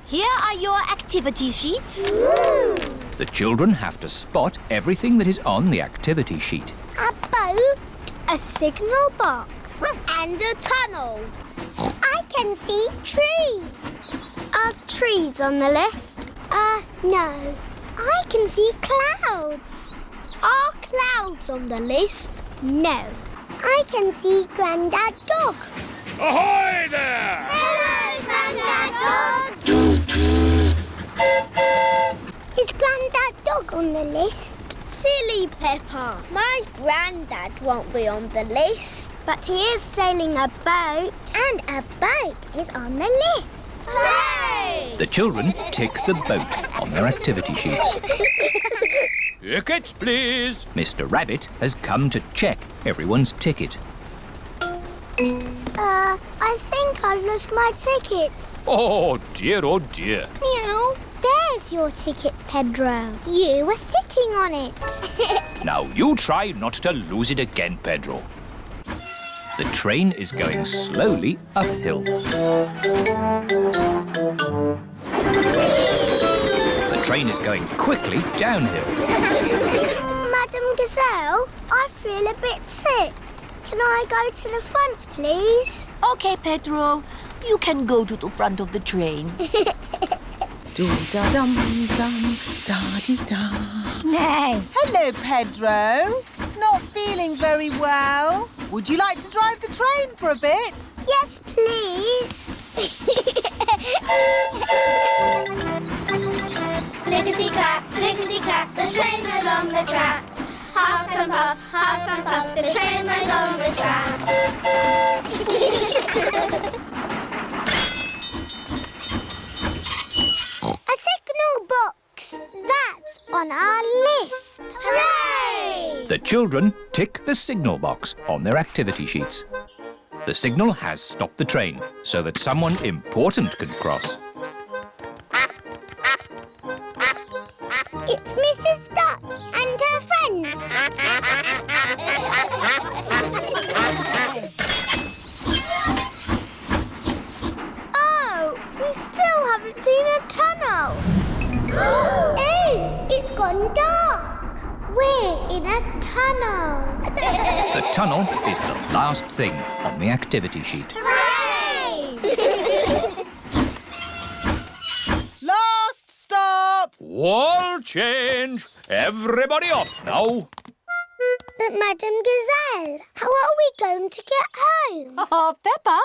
Here are your activity sheets. The children have to spot everything that is on the activity sheet. A boat, a signal box, and a tunnel. I can see trees. Are trees on the list? No. I can see clouds. Are clouds on the list? No. I can see Grandad Dog. Ahoy there! Hello, Grandad Dog! Is Grandad Dog on the list? Silly Peppa. My Grandad won't be on the list. But he is sailing a boat. And a boat is on the list. Hooray! The children tick the boat on their activity sheets. Tickets, please. Mr. Rabbit has come to check everyone's ticket. I think I've lost my ticket. Oh dear, oh dear. Meow. There's your ticket, Pedro. You were sitting on it. Now you try not to lose it again, Pedro. The train is going slowly uphill. The train is going quickly downhill. Madam Gazelle, I feel a bit sick. Can I go to the front, please? OK, Pedro. You can go to the front of the train. Do-da-dum-dum, da-dee-da. No. Hello, Pedro. Not feeling very well. Would you like to drive the train for a bit? Yes, please. Clickety-clack, clickety-clack, the train was on the track. Half and puff, the train was on the track. A signal box. That's on our list. Hooray! The children tick the signal box on their activity sheets. The signal has stopped the train so that someone important can cross. It's Mrs. Duck and her friends. Oh, we still haven't seen a tunnel. Oh, it's gone dark. We're in a tunnel. The tunnel is the last thing on the activity sheet. Hooray! Last stop! Wall change! Everybody off now! But Madam Gazelle, how are we going to get home? Oh, Peppa,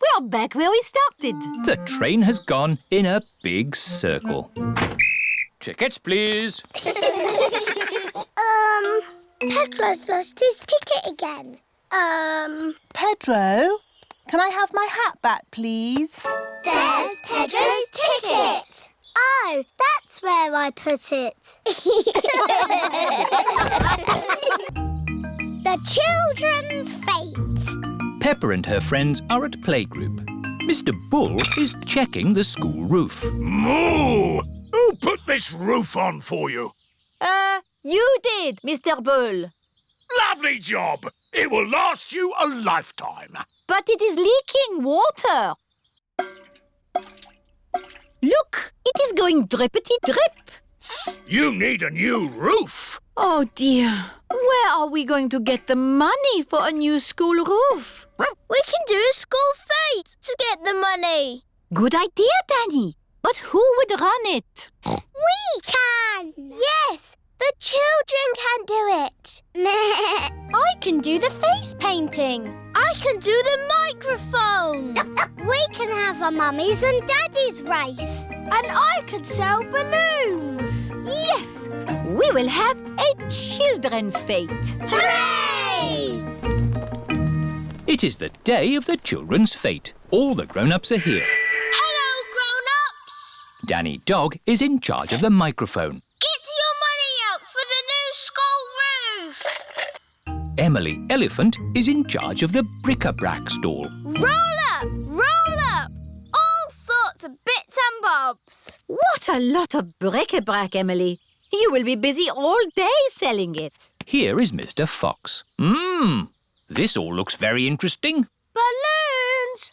we are back where we started. The train has gone in a big circle. Tickets, please. Pedro's lost his ticket again. Pedro, can I have my hat back, please? There's Pedro's ticket. Oh, that's where I put it. The children's fate. Peppa and her friends are at playgroup. Mr. Bull is checking the school roof. Moo! Who put this roof on for you? You did, Mr. Bull. Lovely job. It will last you a lifetime. But it is leaking water. Look, it is going drippity-drip. You need a new roof. Oh dear. Where are we going to get the money for a new school roof? We can do a school fete to get the money. Good idea, Danny. But who would run it? We can. Yes, the children can do it. I can do the face painting. I can do the microphone. We can have a mummies and daddies race. And I can sell balloons. Yes, we will have a children's fete. Hooray! It is the day of the children's fete. All the grown-ups are here. Hello, grown-ups. Danny Dog is in charge of the microphone. Get your money out for the new school roof. Emily Elephant is in charge of the bric-a-brac stall. Roll up! Roll up! All sorts of bits and bobs. What a lot of bric-a-brac, Emily. You will be busy all day selling it. Here is Mr. Fox. This all looks very interesting. Balloons!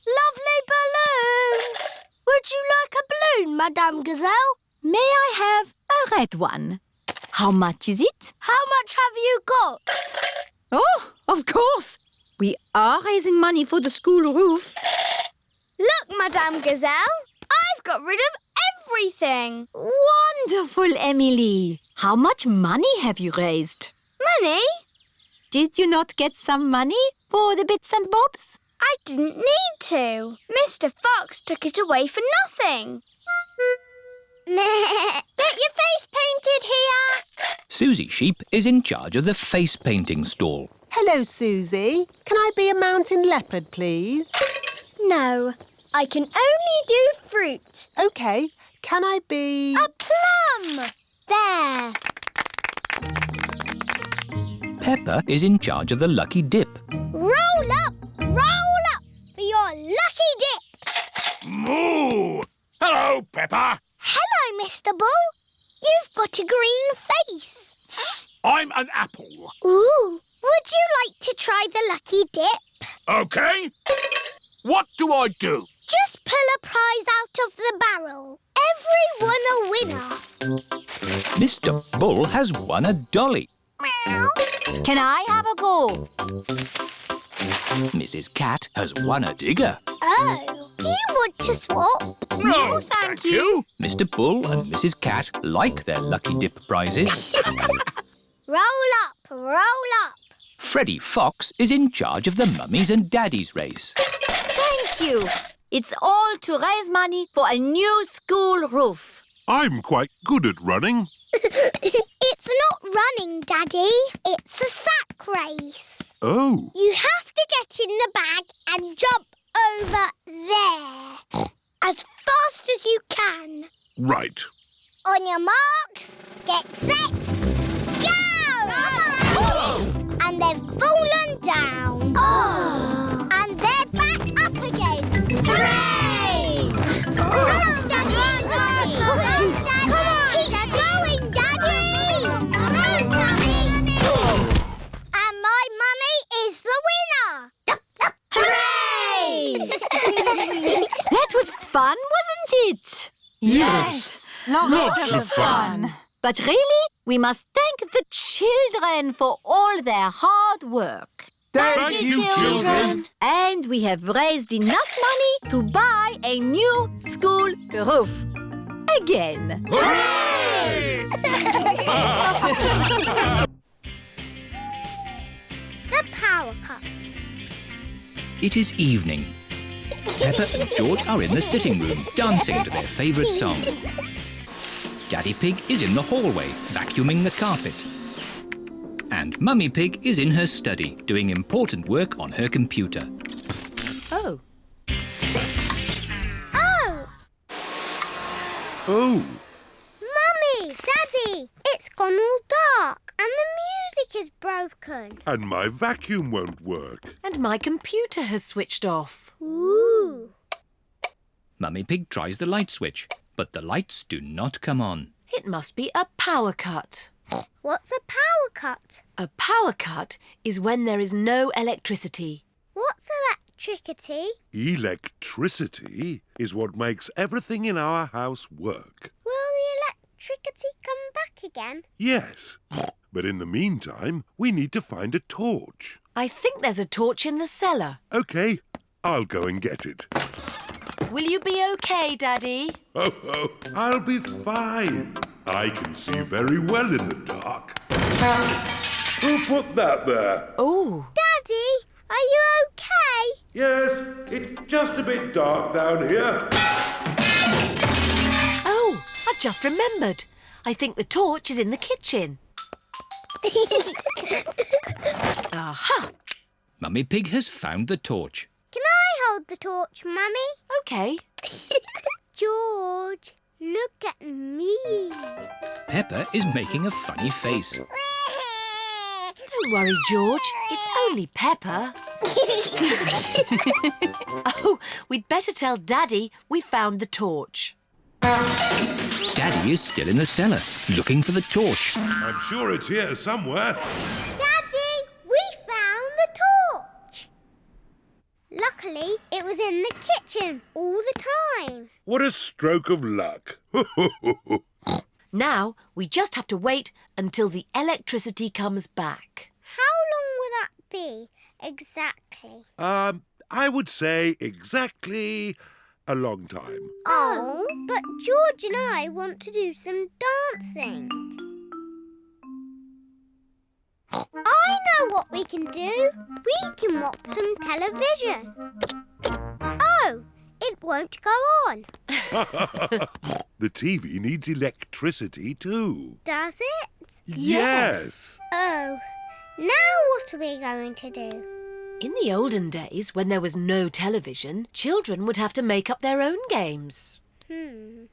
Lovely balloons! Would you like a balloon, Madame Gazelle? May I have a red one? How much is it? How much have you got? Oh, of course. We are raising money for the school roof. Look, Madame Gazelle. I've got rid of everything. Wonderful, Emily. How much money have you raised? Money? Did you not get some money for the bits and bobs? I didn't need to. Mr. Fox took it away for nothing. Get your face painted here. Susie Sheep is in charge of the face painting stall. Hello, Susie. Can I be a mountain leopard, please? No, I can only do fruit. OK. Can I be... A plum! There. Peppa is in charge of the lucky dip. Roll up for your lucky dip. Moo! Hello, Peppa. Hello, Mr. Bull. You've got a green face. I'm an apple. Ooh, would you like to try the lucky dip? OK. What do I do? Just pull a prize out of the barrel. Everyone a winner. Mr. Bull has won a dolly. Meow. Can I have a go? Mrs. Cat has won a digger. Oh, do you want to swap? No, thank you. Mr. Bull and Mrs. Cat like their lucky dip prizes. Roll up. Freddie Fox is in charge of the mummies and daddies race. Thank you. It's all to raise money for a new school roof. I'm quite good at running. It's not running, Daddy. It's a sack race. Oh. You have to get in the bag and jump over there. As fast as you can. Right. On your marks, get set, go! And they've fallen down. Oh. And they're back up again. Hooray! Come on, Daddy! Come on, keep going, Daddy! Come on, Daddy! And my mummy is the winner! Hooray! That was fun, wasn't it? Yes. Lots of fun. But really, we must thank the children for all their hard work. Thank you, children. And we have raised enough money to buy a new school roof. Again. Hooray! The power cut. It is evening. Peppa and George are in the sitting room, dancing to their favourite song. Daddy Pig is in the hallway, vacuuming the carpet. And Mummy Pig is in her study, doing important work on her computer. Oh. Oh. Mummy, Daddy, it's gone all dark and the music is broken. And my vacuum won't work. And my computer has switched off. Ooh. Mummy Pig tries the light switch, but the lights do not come on. It must be a power cut. What's a power cut? A power cut is when there is no electricity. What's electricity? Electricity is what makes everything in our house work. Will the electricity come back again? Yes, but in the meantime, we need to find a torch. I think there's a torch in the cellar. OK, I'll go and get it. Will you be okay, Daddy? Oh, I'll be fine. I can see very well in the dark. Who put that there? Oh. Daddy, are you okay? Yes, it's just a bit dark down here. Oh, I've just remembered. I think the torch is in the kitchen. Aha! Mummy Pig has found the torch. Can I hold the torch, Mummy? OK. George, look at me. Peppa is making a funny face. Don't worry, George. It's only Peppa. Oh, we'd better tell Daddy we found the torch. Daddy is still in the cellar, looking for the torch. I'm sure it's here somewhere. Daddy, we found the torch. Luckily, it was in the kitchen all the time. What a stroke of luck. Now, we just have to wait until the electricity comes back. How long will that be, exactly? I would say exactly a long time. Oh, but George and I want to do some dancing. I know what we can do. We can watch some television. Oh, it won't go on. The TV needs electricity too. Does it? Yes. Oh, now what are we going to do? In the olden days, when there was no television, children would have to make up their own games. I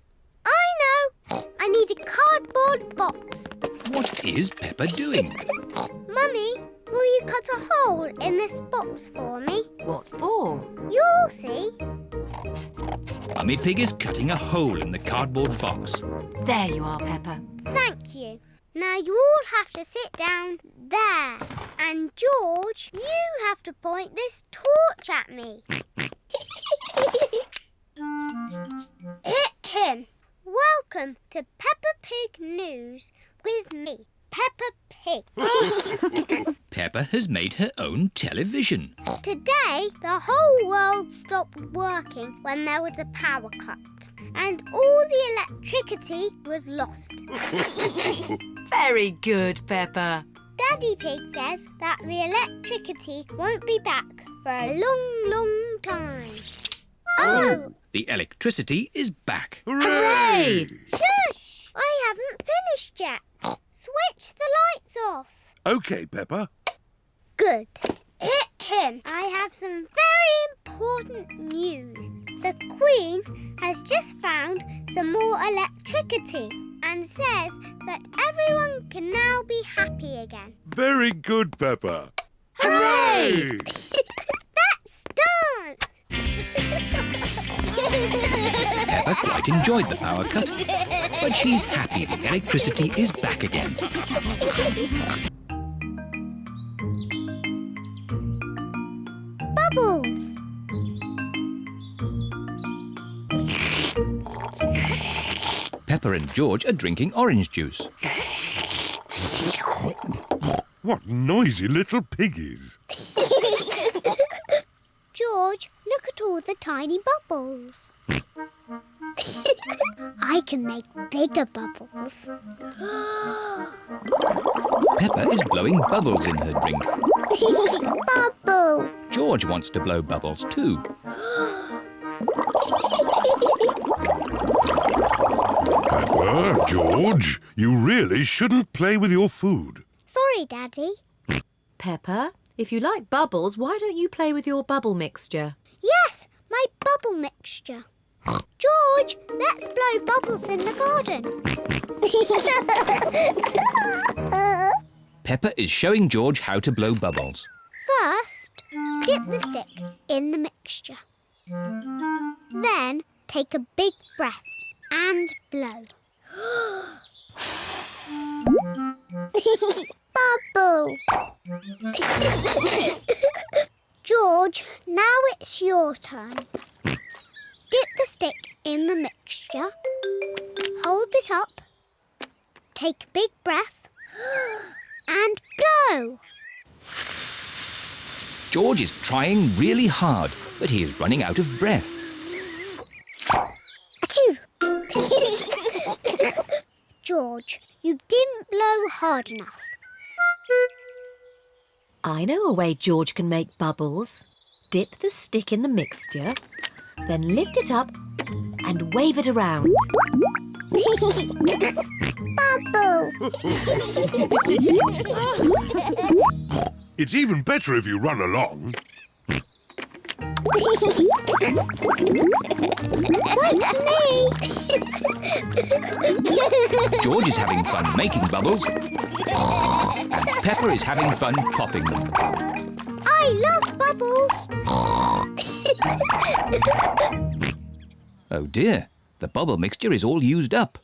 know. I need a cardboard box. What is Peppa doing? Mummy, will you cut a hole in this box for me? What for? You'll see. Mummy Pig is cutting a hole in the cardboard box. There you are, Peppa. Thank you. Now you all have to sit down there. And George, you have to point this torch at me. Welcome to Peppa Pig News with me, Peppa Pig. Peppa has made her own television. Today, the whole world stopped working when there was a power cut. And all the electricity was lost. Very good, Peppa. Daddy Pig says that the electricity won't be back for a long, long time. Oh! The electricity is back. Hooray! Shush! I haven't finished yet. Switch the lights off. OK, Peppa. Good. I have some very important news. The Queen has just found some more electricity and says that everyone can now be happy again. Very good, Peppa. Hooray! Let's dance! Peppa quite enjoyed the power cut, but she's happy the electricity is back again. Bubbles! Peppa and George are drinking orange juice. What noisy little piggies. George, look at all the tiny bubbles. I can make bigger bubbles. Peppa is blowing bubbles in her drink. Bubble! George wants to blow bubbles too. Peppa, George, you really shouldn't play with your food. Sorry, Daddy. Peppa, if you like bubbles, why don't you play with your bubble mixture? Yes, my bubble mixture. George, let's blow bubbles in the garden. Peppa is showing George how to blow bubbles. First, dip the stick in the mixture. Then take a big breath and blow. Bubble! George, now it's your turn. Dip the stick in the mixture. Hold it up. Take a big breath. And blow. George is trying really hard, but he is running out of breath. Achoo! George, you didn't blow hard enough. I know a way George can make bubbles. Dip the stick in the mixture, then lift it up and wave it around. Bubble! It's even better if you run along. Wait for me! George is having fun making bubbles, and Peppa is having fun popping them. I love bubbles! Oh dear, the bubble mixture is all used up.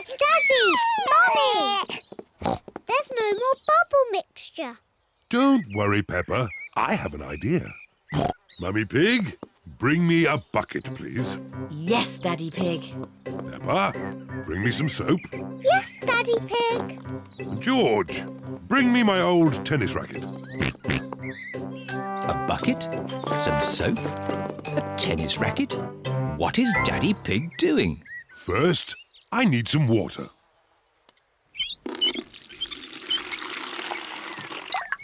Daddy! Mummy! There's no more bubble mixture. Don't worry, Peppa. I have an idea. Mummy Pig, bring me a bucket, please. Yes, Daddy Pig. Peppa, bring me some soap. Yes, Daddy Pig. George, bring me my old tennis racket. A bucket? Some soap? A tennis racket? What is Daddy Pig doing? First, I need some water.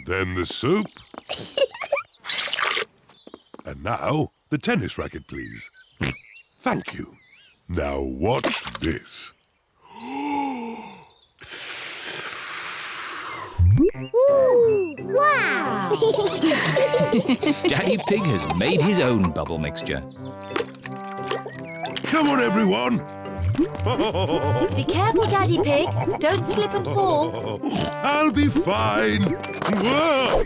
Then the soap. And now, the tennis racket, please. Thank you. Now watch this. Ooh, wow! Daddy Pig has made his own bubble mixture. Come on, everyone. Be careful, Daddy Pig. Don't slip and fall. I'll be fine. Whoa!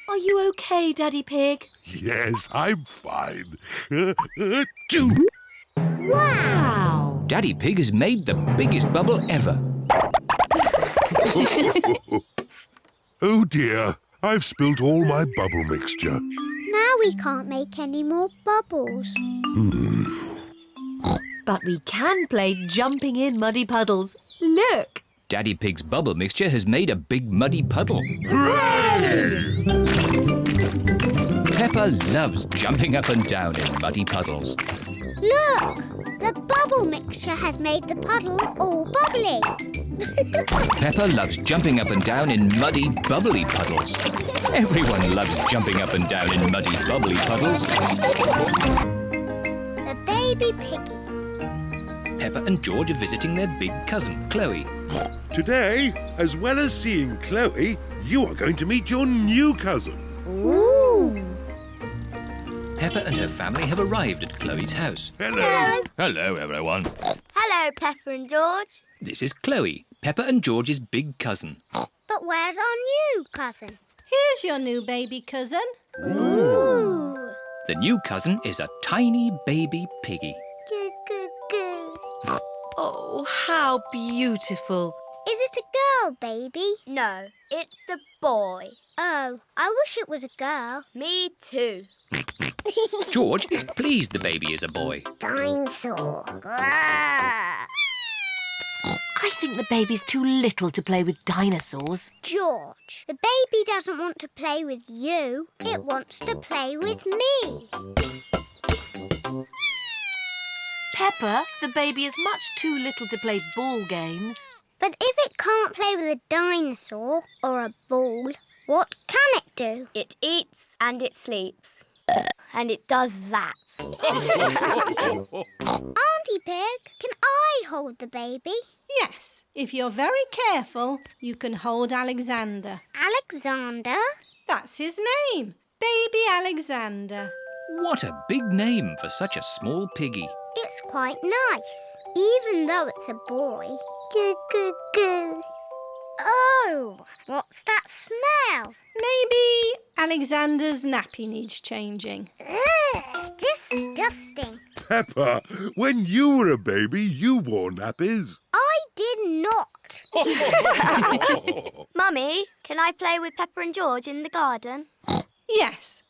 Are you okay, Daddy Pig? Yes, I'm fine. Wow! Daddy Pig has made the biggest bubble ever. Oh dear, I've spilt all my bubble mixture. Now we can't make any more bubbles. But we can play jumping in muddy puddles. Look! Daddy Pig's bubble mixture has made a big muddy puddle. Hooray! Peppa loves jumping up and down in muddy puddles. Look! The bubble mixture has made the puddle all bubbly. Peppa loves jumping up and down in muddy, bubbly puddles. Everyone loves jumping up and down in muddy, bubbly puddles. The baby piggy. Peppa and George are visiting their big cousin, Chloe. Today, as well as seeing Chloe, you are going to meet your new cousin. Ooh! Peppa and her family have arrived at Chloe's house. Hello. Hello, everyone. Hello, Peppa and George. This is Chloe, Peppa and George's big cousin. But where's our new cousin? Here's your new baby cousin. Ooh! The new cousin is a tiny baby piggy. Goo, goo, goo. Oh, how beautiful. Is it a girl, baby? No, it's a boy. Oh, I wish it was a girl. Me too. George is pleased the baby is a boy. Dinosaur. I think the baby's too little to play with dinosaurs. George, the baby doesn't want to play with you. It wants to play with me. Peppa, the baby is much too little to play ball games. But if it can't play with a dinosaur or a ball, what can it do? It eats and it sleeps. And it does that. Auntie Pig, can I hold the baby? Yes, if you're very careful, you can hold Alexander. Alexander? That's his name, Baby Alexander. What a big name for such a small piggy. It's quite nice, even though it's a boy. Goo, goo, goo. Oh, what's that smell? Maybe Alexander's nappy needs changing. Ugh, disgusting. Peppa, when you were a baby, you wore nappies. I did not. Mummy, can I play with Peppa and George in the garden? Yes.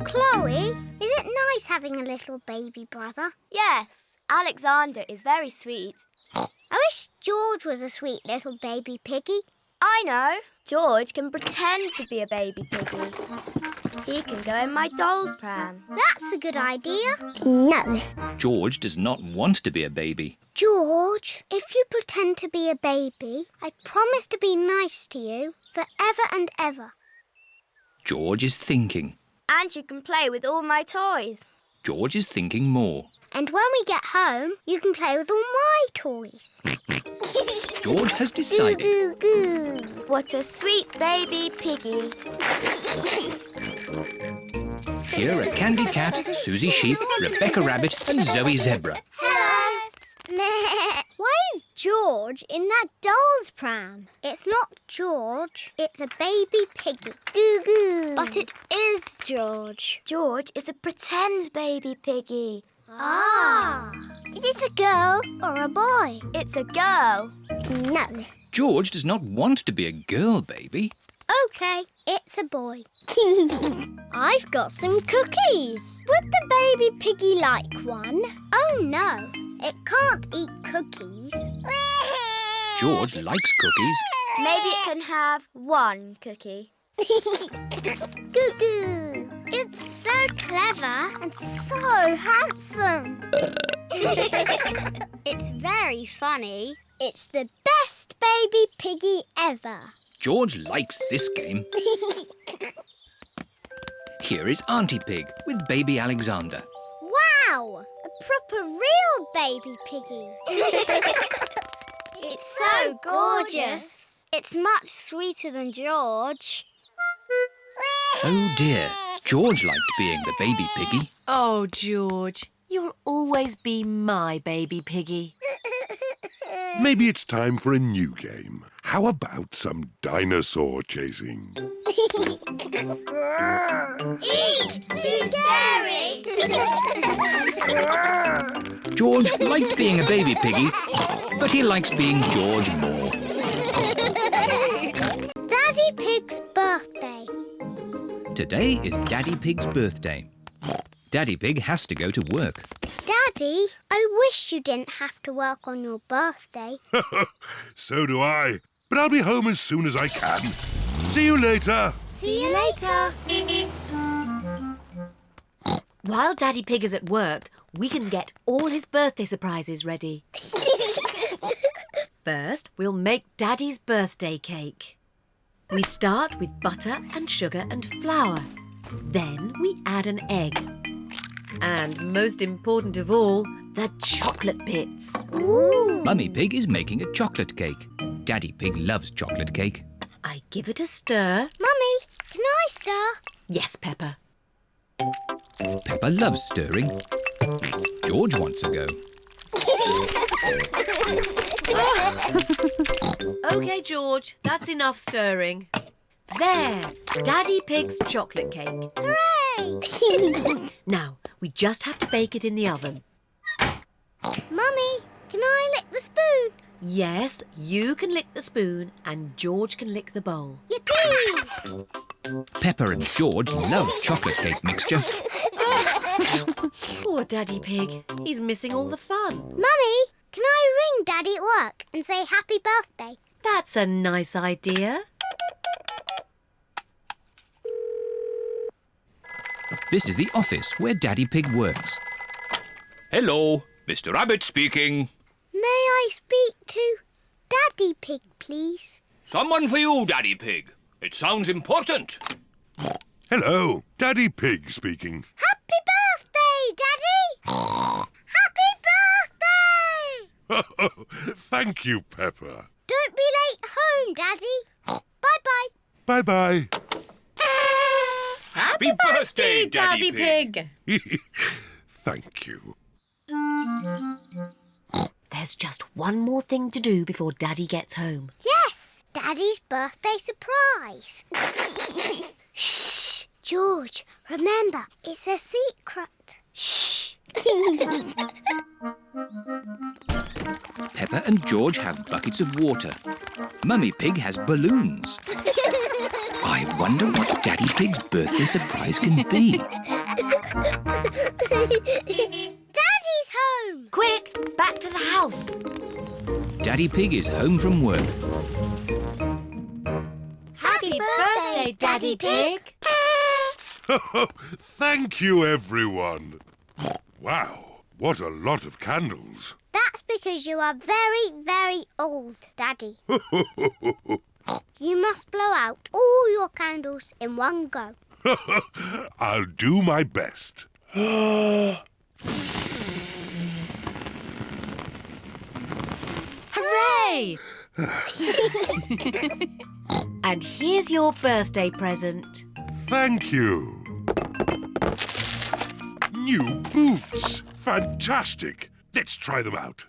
Chloe, is it nice having a little baby brother? Yes, Alexander is very sweet. I wish George was a sweet little baby piggy. I know. George can pretend to be a baby piggy. He can go in my doll's pram. That's a good idea. No. George does not want to be a baby. George, if you pretend to be a baby, I promise to be nice to you forever and ever. George is thinking. And you can play with all my toys. George is thinking more. And when we get home, you can play with all my toys. George has decided. Goo, goo, goo. What a sweet baby piggy. Here are Candy Cat, Susie Sheep, Rebecca Rabbit and Zoe Zebra. Hello. Why is George in that doll's pram? It's not George, it's a baby piggy. Goo goo. But it is George. George is a pretend baby piggy. Ah. Is it a girl or a boy? It's a girl. No. George does not want to be a girl baby. OK, it's a boy. I've got some cookies. Would the baby piggy like one? Oh, no. It can't eat cookies. George likes cookies. Maybe it can have one cookie. Goo goo. It's so clever and so handsome. It's very funny. It's the best baby piggy ever. George likes this game. Here is Auntie Pig with baby Alexander. Wow! A proper real baby piggy. It's so gorgeous. It's much sweeter than George. Oh dear, George liked being the baby piggy. Oh, George, you'll always be my baby piggy. Maybe it's time for a new game. How about some dinosaur chasing? Eek! Too scary! George liked being a baby piggy, but he likes being George more. Daddy Pig's birthday. Today is Daddy Pig's birthday. Daddy Pig has to go to work. Daddy, I wish you didn't have to work on your birthday. So do I. But I'll be home as soon as I can. See you later. See you later. While Daddy Pig is at work, we can get all his birthday surprises ready. First, we'll make Daddy's birthday cake. We start with butter and sugar and flour. Then we add an egg. And most important of all, the chocolate bits. Ooh. Mummy Pig is making a chocolate cake. Daddy Pig loves chocolate cake. I give it a stir. Mummy, can I stir? Yes, Peppa. Peppa loves stirring. George wants a go. OK, George, that's enough stirring. There, Daddy Pig's chocolate cake. Hooray! Now, we just have to bake it in the oven. Mummy, can I lick the spoon? Yes, you can lick the spoon and George can lick the bowl. Yippee! Peppa and George love chocolate cake mixture. Poor Daddy Pig. He's missing all the fun. Mummy, can I ring Daddy at work and say happy birthday? That's a nice idea. This is the office where Daddy Pig works. Hello, Mr. Rabbit speaking. May I speak to Daddy Pig, please? Someone for you, Daddy Pig. It sounds important. Hello, Daddy Pig speaking. Happy birthday, Daddy! Happy birthday! Thank you, Peppa. Don't be late home, Daddy. Bye-bye. Bye-bye. Happy birthday, Daddy Pig. Thank you. There's just one more thing to do before Daddy gets home. Yes, Daddy's birthday surprise. Shh! George, remember, it's a secret. Shh. Peppa and George have buckets of water. Mummy Pig has balloons. I wonder what Daddy Pig's birthday surprise can be. Daddy's home! Quick, back to the house. Daddy Pig is home from work. Happy birthday, Daddy Pig. Thank you, everyone. Wow, what a lot of candles. That's because you are very, very old, Daddy. You must blow out all your candles in one go. I'll do my best. Hooray! And here's your birthday present. Thank you. New boots. Fantastic. Let's try them out.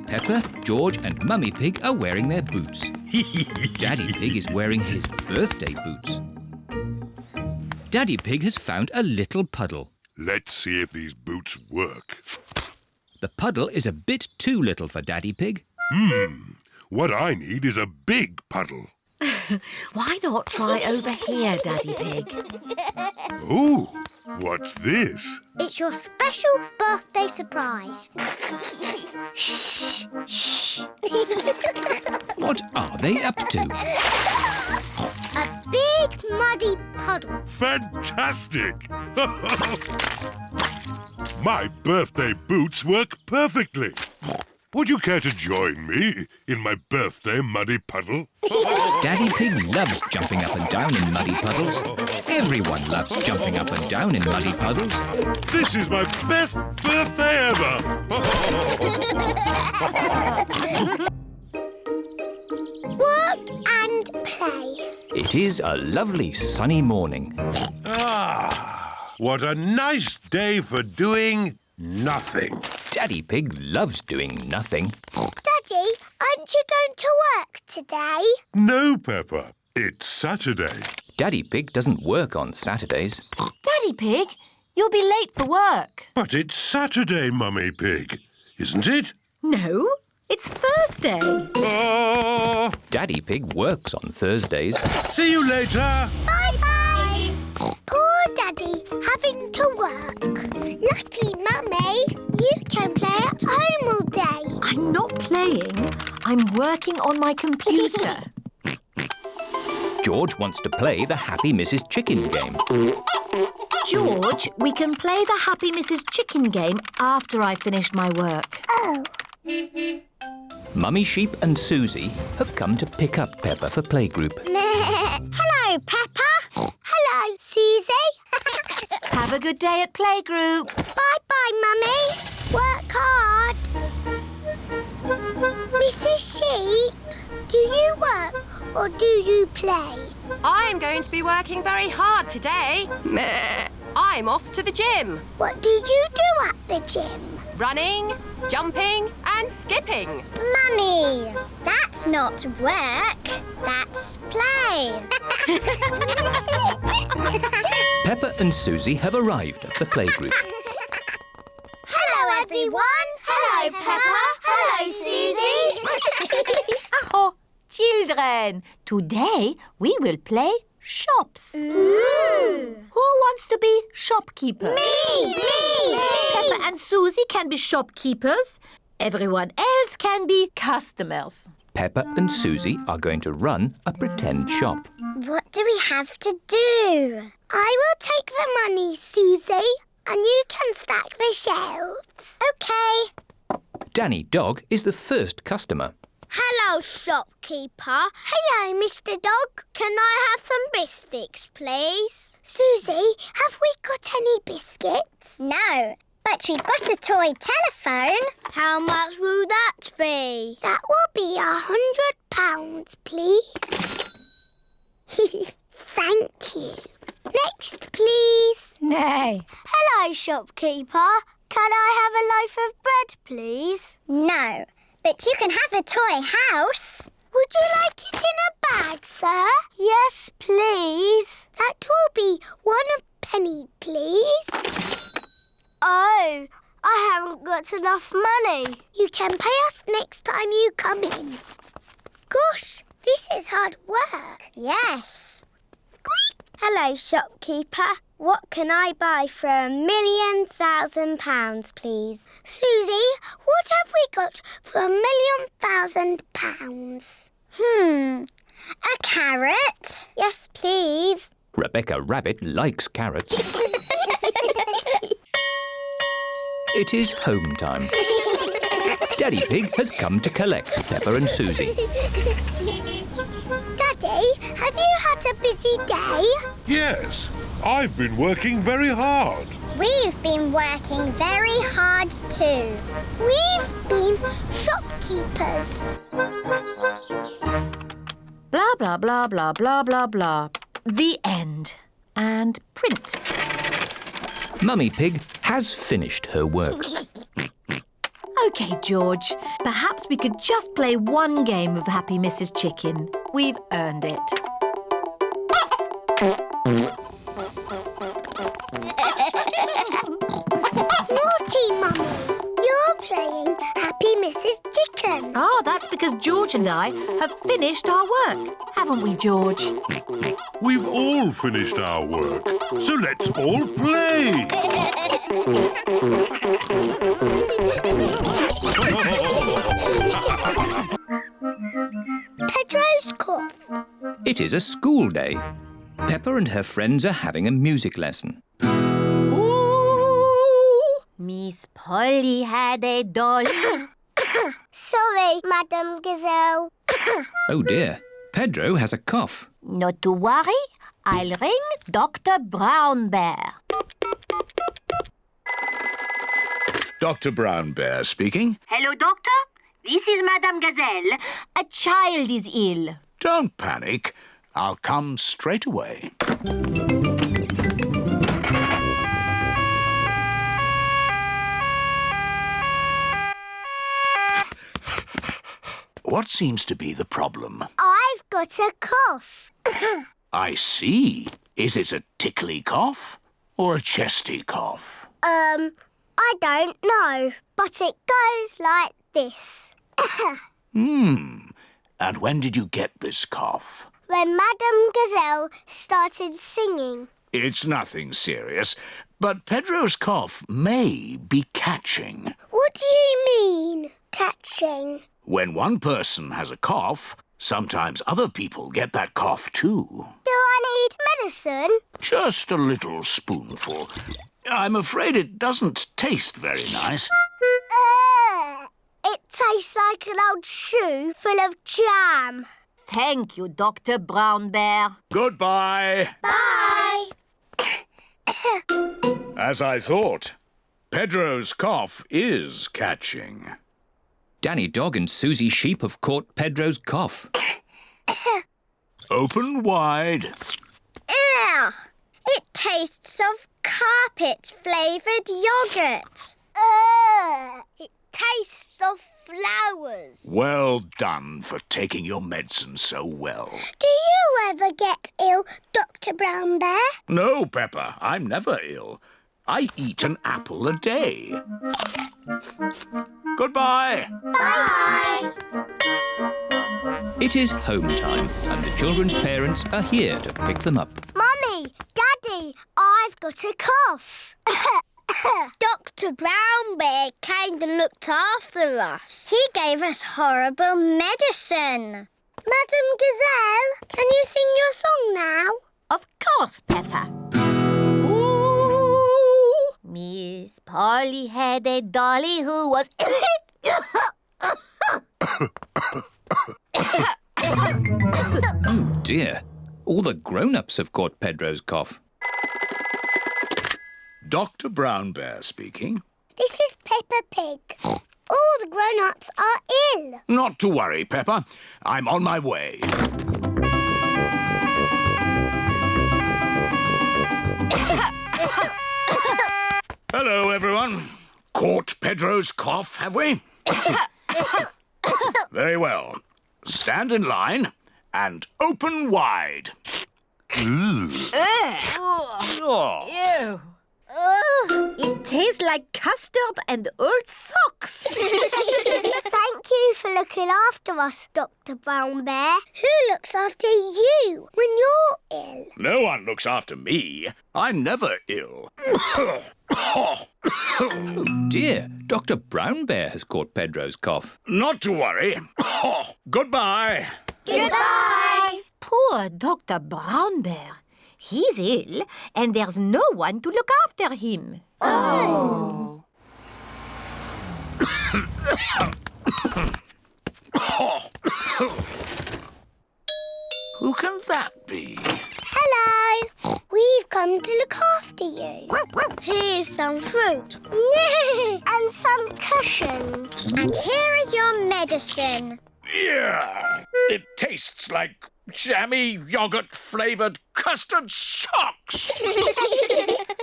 Peppa, George and Mummy Pig are wearing their boots. Daddy Pig is wearing his birthday boots. Daddy Pig has found a little puddle. Let's see if these boots work. The puddle is a bit too little for Daddy Pig. What I need is a big puddle. Why not try over here, Daddy Pig? Ooh, what's this? It's your special birthday surprise. Shh, shh. What are they up to? A big muddy puddle. Fantastic! My birthday boots work perfectly. Would you care to join me in my birthday muddy puddle? Daddy Pig loves jumping up and down in muddy puddles. Everyone loves jumping up and down in muddy puddles. This is my best birthday ever! Work and play. It is a lovely sunny morning. Ah, what a nice day for doing nothing. Daddy Pig loves doing nothing. Daddy, aren't you going to work today? No, Peppa. It's Saturday. Daddy Pig doesn't work on Saturdays. Daddy Pig, you'll be late for work. But it's Saturday, Mummy Pig, isn't it? No, it's Thursday. Oh! Daddy Pig works on Thursdays. See you later. Bye-bye. Poor Daddy having to work. Lucky Mummy, you can play at home all day. I'm not playing. I'm working on my computer. George wants to play the Happy Mrs. Chicken game. George, we can play the Happy Mrs. Chicken game after I've finished my work. Oh. Mummy Sheep and Susie have come to pick up Peppa for playgroup. Hello, Peppa. Hello, Susie. Have a good day at playgroup. Bye-bye, Mummy. Work hard. Mrs. Sheep, do you work or do you play? I'm going to be working very hard today. I'm off to the gym. What do you do at the gym? Running, jumping and skipping. Mummy, that's not work. That's play. Peppa and Susie have arrived at the playgroup. Hello, everyone. Hello, Peppa. Hello, Susie. Oh, children, today we will play shops. Ooh. Who wants to be shopkeeper? Me. Peppa and Susie can be shopkeepers. Everyone else can be customers. Peppa and Susie are going to run a pretend shop. What do we have to do? I will take the money, Susie, and you can stack the shelves. OK. Danny Dog is the first customer. Hello, shopkeeper. Hello, Mr. Dog. Can I have some biscuits, please? Susie, have we got any biscuits? No, but we've got a toy telephone. How much will that be? That will be £100, please. Thank you. Next, please. No. Hello, shopkeeper. Can I have a loaf of bread, please? No, but you can have a toy house. Would you like it in a bag, sir? Yes, please. That will be 1 penny, please. Oh, I haven't got enough money. You can pay us next time you come in. Gosh, this is hard work. Yes. Squeak. Hello, shopkeeper. What can I buy for £1,000,000, please? Susie, what have we got for £1,000,000? A carrot? Yes, please. Rebecca Rabbit likes carrots. It is home time. Daddy Pig has come to collect Peppa and Susie. Daddy, have you had a busy day? Yes, I've been working very hard. We've been working very hard too. We've been shopkeepers. Blah, blah, blah, blah, blah, blah, blah. The end. And print. Mummy Pig has finished her work. OK, George. Perhaps we could just play one game of Happy Mrs. Chicken. We've earned it. Naughty, Mummy. You're playing Happy Mrs. Chicken. Ah, that's because George and I have finished our work. Haven't we, George? We've all finished our work, so let's all play. Pedro's cough. It is a school day. Peppa and her friends are having a music lesson. Ooh, Miss Polly had a doll. Sorry, Madam Gazelle. Oh dear, Pedro has a cough. Not to worry, I'll ring Dr. Brown Bear. Dr. Brown Bear speaking. Hello, Doctor. This is Madame Gazelle. A child is ill. Don't panic. I'll come straight away. What seems to be the problem? I've got a cough. I see. Is it a tickly cough or a chesty cough? I don't know, but it goes like this. And when did you get this cough? When Madame Gazelle started singing. It's nothing serious, but Pedro's cough may be catching. What do you mean, catching? When one person has a cough, sometimes other people get that cough too. Do I need medicine? Just a little spoonful. I'm afraid it doesn't taste very nice. It tastes like an old shoe full of jam. Thank you, Dr. Brown Bear. Goodbye. Bye. As I thought, Pedro's cough is catching. Danny Dog and Susie Sheep have caught Pedro's cough. Open wide. Ugh! It tastes of carpet-flavoured yoghurt. It tastes of flowers. Well done for taking your medicine so well. Do you ever get ill, Dr. Brown Bear? No, Peppa, I'm never ill. I eat an apple a day. Goodbye. Bye. It is home time and the children's parents are here to pick them up. Mummy, Daddy, I've got a cough. Dr. Brown Bear came and looked after us. He gave us horrible medicine. Madam Gazelle, can you sing your song now? Of course, Peppa. Ooh, Miss Polly had a dolly who was... Oh dear, all the grown-ups have caught Pedro's cough. Dr. Brown Bear speaking. This is Peppa Pig. All the grown-ups are ill. Not to worry, Peppa. I'm on my way. Hello, everyone. Caught Pedro's cough, have we? Very well. Stand in line and open wide. Ew. It tastes like custard and old socks. Thank you for looking after us, Dr. Brown Bear. Who looks after you when you're ill? No one looks after me. I'm never ill. Oh dear, Dr. Brown Bear has caught Pedro's cough. Not to worry. Goodbye. Goodbye. Poor Dr. Brown Bear. He's ill and there's no one to look after him. Oh. Who can that be? Hello. We've come to look after you. Here's some fruit. And some cushions. And here is your medicine. Yeah. It tastes like jammy yogurt-flavoured custard socks.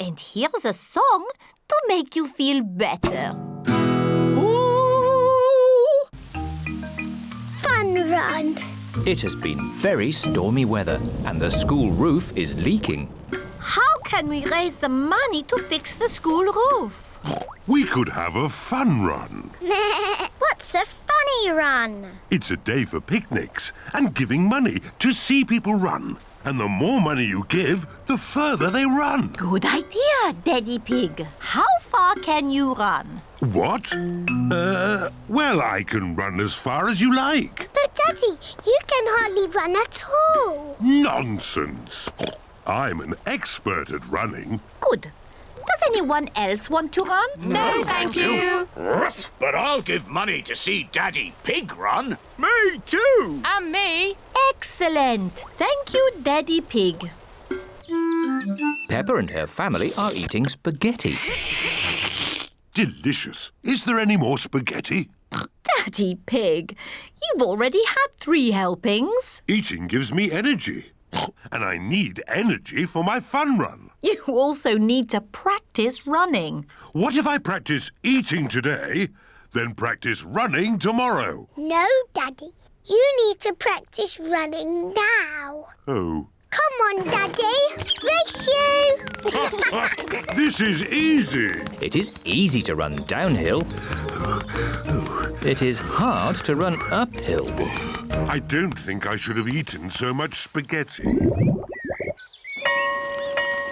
And here's a song to make you feel better. Fun run. It has been very stormy weather and the school roof is leaking. How can we raise the money to fix the school roof? We could have a fun run. What's a funny run? It's a day for picnics and giving money to see people run. And the more money you give, the further they run. Good idea, Daddy Pig. How far can you run? What? Well, I can run as far as you like. But, Daddy, you can hardly run at all. Nonsense. I'm an expert at running. Good. Does anyone else want to run? No, thank you. But I'll give money to see Daddy Pig run. Me too. And me. Excellent. Thank you, Daddy Pig. Peppa and her family are eating spaghetti. Delicious. Is there any more spaghetti? Daddy Pig, you've already had 3 helpings. Eating gives me energy. And I need energy for my fun run. You also need to practice running. What if I practice eating today, then practice running tomorrow? No, Daddy. You need to practice running now. Oh. Come on, Daddy. Race you. This is easy. It is easy to run downhill. It is hard to run uphill. I don't think I should have eaten so much spaghetti.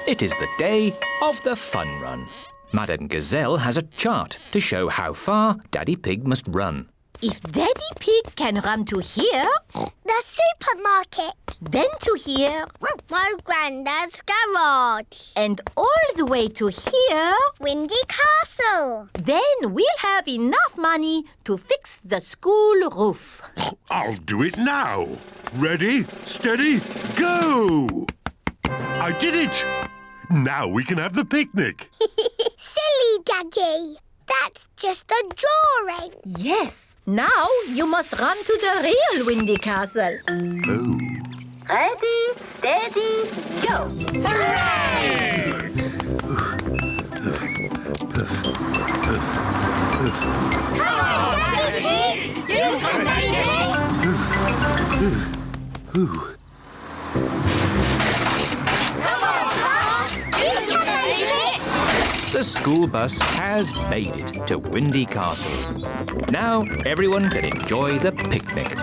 It is the day of the fun run. Madame Gazelle has a chart to show how far Daddy Pig must run. If Daddy Pig can run to here... The supermarket. Then to here... My granddad's garage. And all the way to here... Windy Castle. Then we'll have enough money to fix the school roof. I'll do it now. Ready, steady, go! I did it! Now we can have the picnic. Silly, Daddy. That's just a drawing. Yes. Now you must run to the real Windy Castle. Oh. Ready, steady, go. Hooray! Come on, Daddy Pig. You can make it. Come on, Bus. You can make it. The school bus has made it to Windy Castle. Now everyone can enjoy the picnic.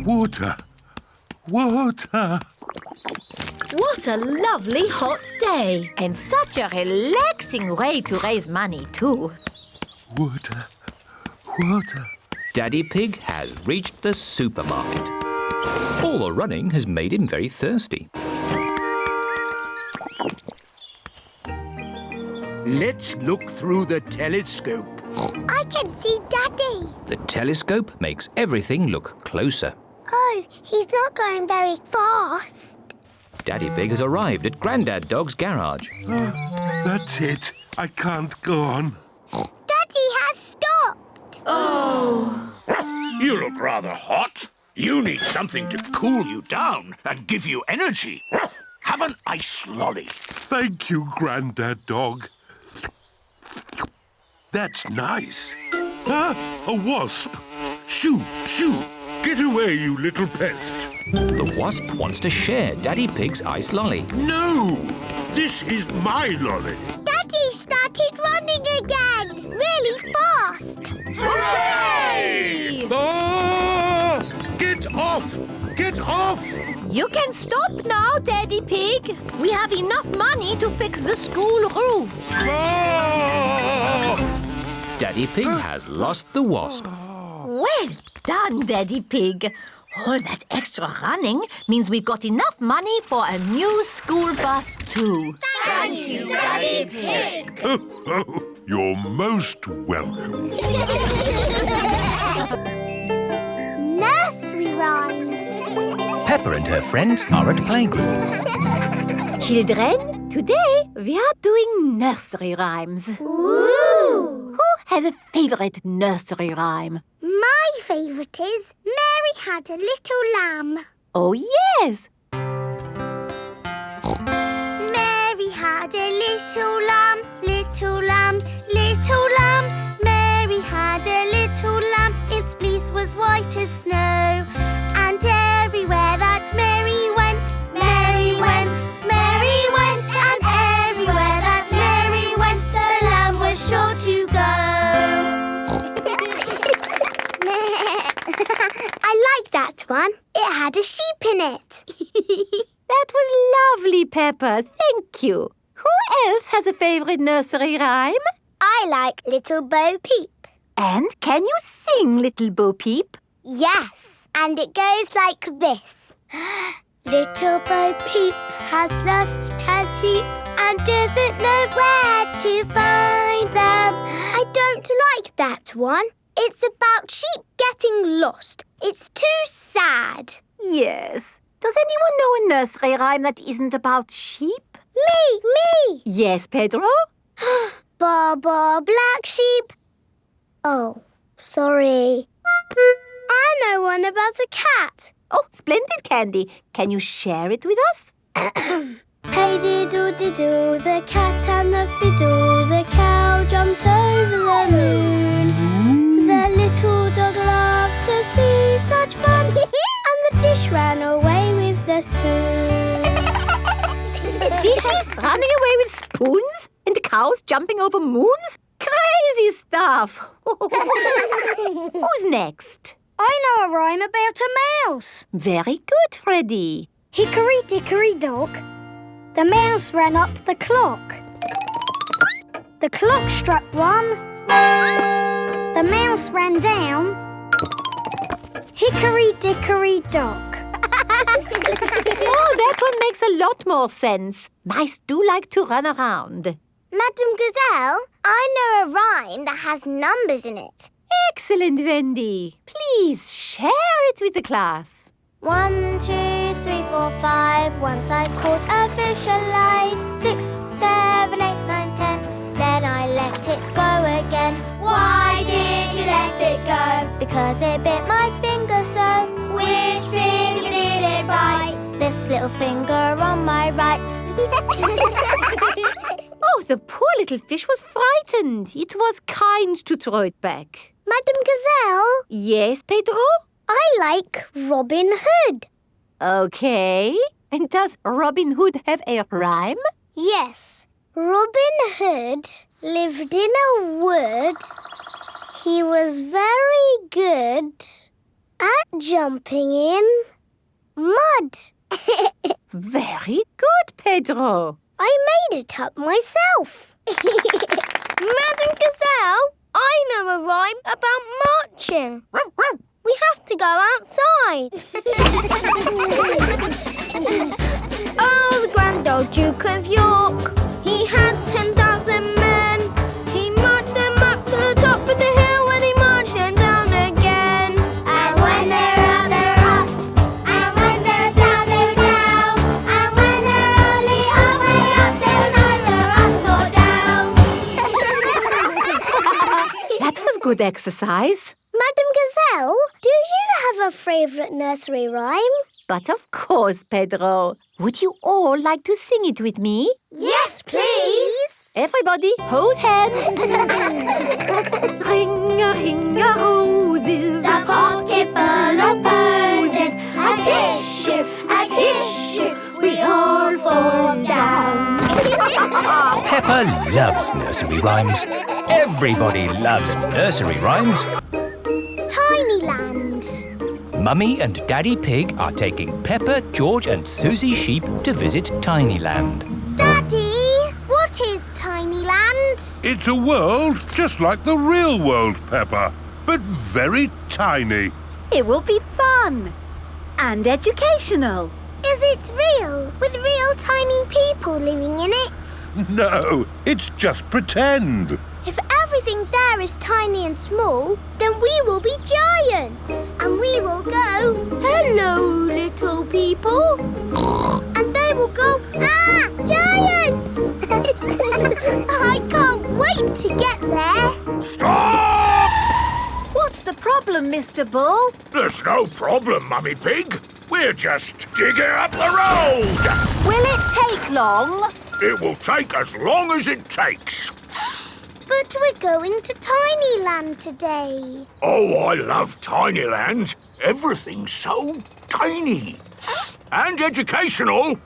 Water. Water. What a lovely hot day. And such a relaxing way to raise money too. Water. Water. Daddy Pig has reached the supermarket. All the running has made him very thirsty. Let's look through the telescope. I can see Daddy. The telescope makes everything look closer. Oh, he's not going very fast. Daddy Pig has arrived at Grandad Dog's garage. That's it. I can't go on. Daddy has stopped. You look rather hot. You need something to cool you down and give you energy. Have an ice lolly. Thank you, Grandad Dog. That's nice. Ah, a wasp. Shoo, shoo. Get away, you little pest. The wasp wants to share Daddy Pig's ice lolly. No! This is my lolly. Daddy started running again, really fast. Hooray! Ah! Get off! Get off! You can stop now, Daddy Pig. We have enough money to fix the school roof. Ah! Daddy Pig has lost the wasp. Well done, Daddy Pig. All that extra running means we've got enough money for a new school bus too. Thank you, Daddy Pig. You're most welcome. Nursery rhymes. Peppa and her friends are at playgroup. Children, today we are doing nursery rhymes. Ooh! Who has a favourite nursery rhyme? My favourite is Mary Had a Little Lamb. Oh, yes. Mary had a little lamb, little lamb, little lamb. Mary had a little lamb, its fleece was white as snow. And everywhere that Mary went, Mary went, Mary went. And everywhere that Mary went, the lamb was sure to go. I like that one. It had a sheep in it. That was lovely, Peppa. Thank you. Who else has a favourite nursery rhyme? I like Little Bo Peep. And can you sing, Little Bo Peep? Yes, and it goes like this. Little Bo Peep has lost her sheep and doesn't know where to find them. I don't like that one. It's about sheep getting lost. It's too sad. Yes. Does anyone know a nursery rhyme that isn't about sheep? Me! Yes, Pedro? Ba ba black sheep. Oh, sorry. I know one about a cat. Oh, splendid, Candy. Can you share it with us? Hey diddle-diddle, the cat and the fiddle, the cow jumped over the moon. The little dog loved to see such fun, and the dish ran away with the spoon. Dishes running away with spoons? And cows jumping over moons? Crazy stuff. Who's next? I know a rhyme about a mouse. Very good, Freddy. Hickory dickory dock, the mouse ran up the clock. The clock struck one, the mouse ran down. Hickory dickory dock. Oh, that one makes a lot more sense. Mice do like to run around. Madam Gazelle, I know a rhyme that has numbers in it. Excellent, Wendy. Please share it with the class. 1, 2, 3, 4, 5. Once I caught a fish alive. 6, 7, 8, 9, 10. Then I let it go again. Why did you let it go? Because it bit my finger so. Which finger did it bite? This little finger on my right. Oh, the poor little fish was frightened. It was kind to throw it back. Madam Gazelle, Yes, Pedro? I like Robin Hood. Okay. And does Robin Hood have a rhyme? Yes. Robin Hood lived in a wood. He was very good at jumping in mud. Very good, Pedro. I made it up myself. Madam Gazelle, I know a rhyme about marching. We have to go outside. Oh, the grand old Duke of York. He had 10,000 men. He marched them up to the top of the hill and he marched them down again. And when they're up, they're up. And when they're down, they're down. And when they're only halfway up, they're neither up nor down. That was good exercise. Madam Gazelle, do you have a favourite nursery rhyme? But of course, Pedro. Would you all like to sing it with me? Yes, please. Everybody, hold hands. Ring-a-ring-a-roses, A pocket full of pearls. Peppa loves nursery rhymes. Everybody loves nursery rhymes. Tinyland. Mummy and Daddy Pig are taking Peppa, George and Susie Sheep to visit Tinyland. Daddy, what is Tinyland? It's a world just like the real world, Peppa, but very tiny. It will be fun and educational. Is it real, with real tiny people living in it? No, it's just pretend. If everything there is tiny and small, then we will be giants. And we will go, hello, little people. And they will go, ah, giants! I can't wait to get there. Stop! What's the problem, Mr. Bull? There's no problem, Mummy Pig. We're just digging up the road. Will it take long? It will take as long as it takes. But we're going to Tinyland today. Oh, I love Tinyland. Everything's so tiny. And educational.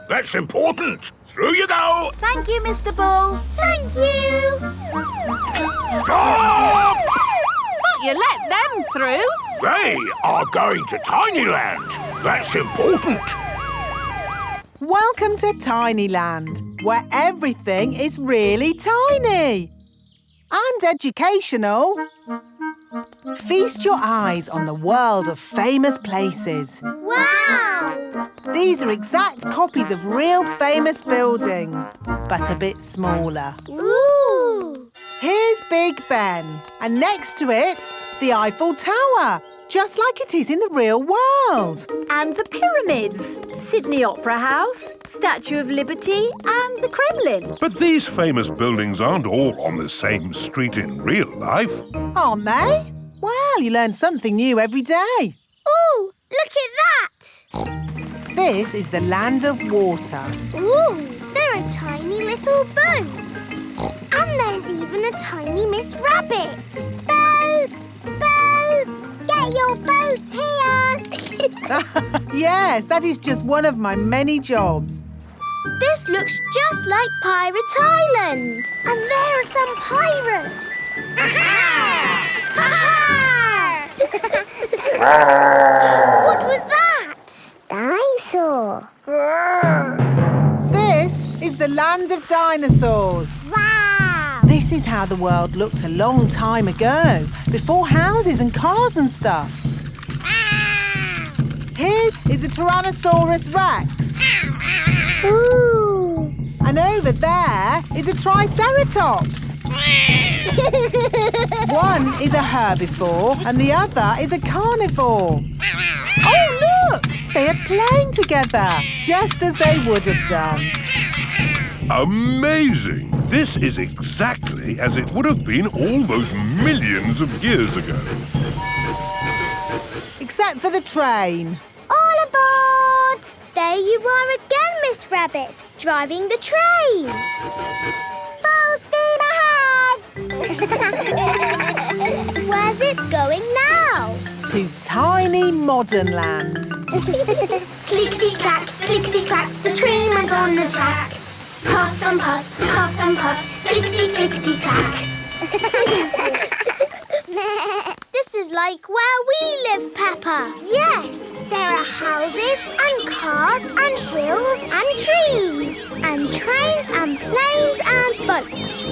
That's important. Through you go. Thank you, Mr. Bull. Thank you. Stop! But you let them through. They are going to Tinyland. That's important. Welcome to Tinyland, where everything is really tiny. And educational. Feast your eyes on the world of famous places. Wow! These are exact copies of real famous buildings, but a bit smaller. Ooh! Here's Big Ben, and next to it, the Eiffel Tower, just like it is in the real world. And the pyramids, Sydney Opera House, Statue of Liberty and the Kremlin. But these famous buildings aren't all on the same street in real life. Aren't they? Well, you learn something new every day. Ooh, look at that! This is the land of water. Ooh, there are tiny little boats. And there's even a tiny Miss Rabbit. Boats! Boats! Get your boats here! Yes, that is just one of my many jobs. This looks just like Pirate Island. And there are some pirates. Aha! What was that? Dinosaur. This is the land of dinosaurs. Wow! This is how the world looked a long time ago, before houses and cars and stuff. Here is a Tyrannosaurus Rex. Ooh! And over there is a Triceratops. One is a herbivore and the other is a carnivore. Oh, look! They are playing together, just as they would have done. Amazing! This is exactly as it would have been all those millions of years ago. Except for the train. All aboard! There you are again, Miss Rabbit, driving the train. Full steam ahead! Where's it going now? To tiny modern land. Clickety-clack, clickety-clack, the train was on the track. Puff and puff, clickety-clickety-clack. This is like where we live, Peppa. Yes, there are houses and cars and hills and trees and trains and planes and boats.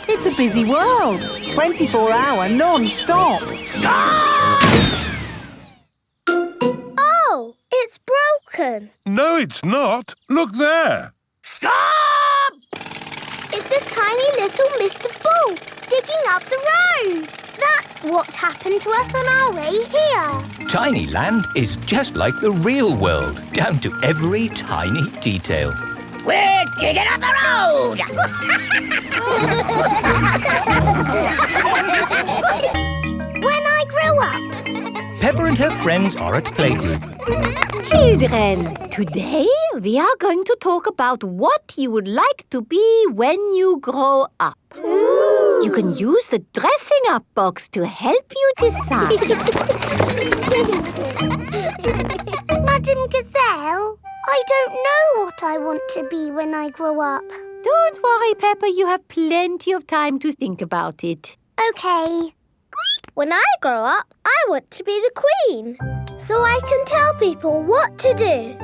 It's a busy world. 24-hour non-stop. Stop! Oh, it's broken. No, it's not. Look there. Stop! It's a tiny little Mr. Bull digging up the road. That's what happened to us on our way here. Tinyland is just like the real world, down to every tiny detail. We're digging up the road! When I grow up. Peppa and her friends are at playgroup. Children, today we are going to talk about what you would like to be when you grow up. Ooh. You can use the dressing up box to help you decide. Madam Gazelle, I don't know what I want to be when I grow up. Don't worry, Peppa, you have plenty of time to think about it. OK. When I grow up, I want to be the Queen, so I can tell people what to do.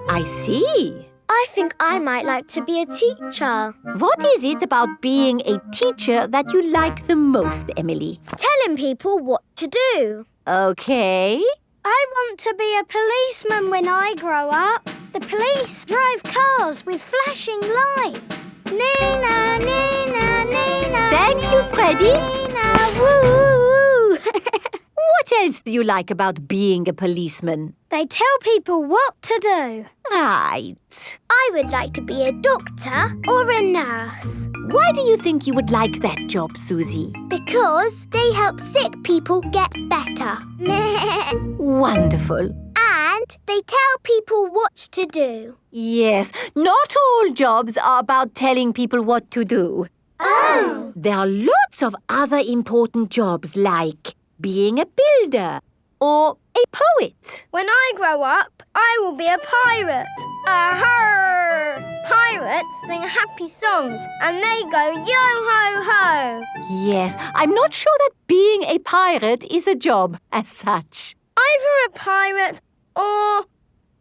I see. I think I might like to be a teacher. What is it about being a teacher that you like the most, Emily? Telling people what to do. OK. I want to be a policeman when I grow up. The police drive cars with flashing lights. Nina, Nina, Nina. Thank you, Freddie. Nina, woo. What else do you like about being a policeman? They tell people what to do. Right. I would like to be a doctor or a nurse. Why do you think you would like that job, Susie? Because they help sick people get better. Wonderful. And they tell people what to do. Yes, not all jobs are about telling people what to do. Oh! There are lots of other important jobs like being a builder or a poet. When I grow up, I will be a pirate. Aha! Pirates sing happy songs and they go yo-ho-ho. Yes, I'm not sure that being a pirate is a job as such. Either a pirate or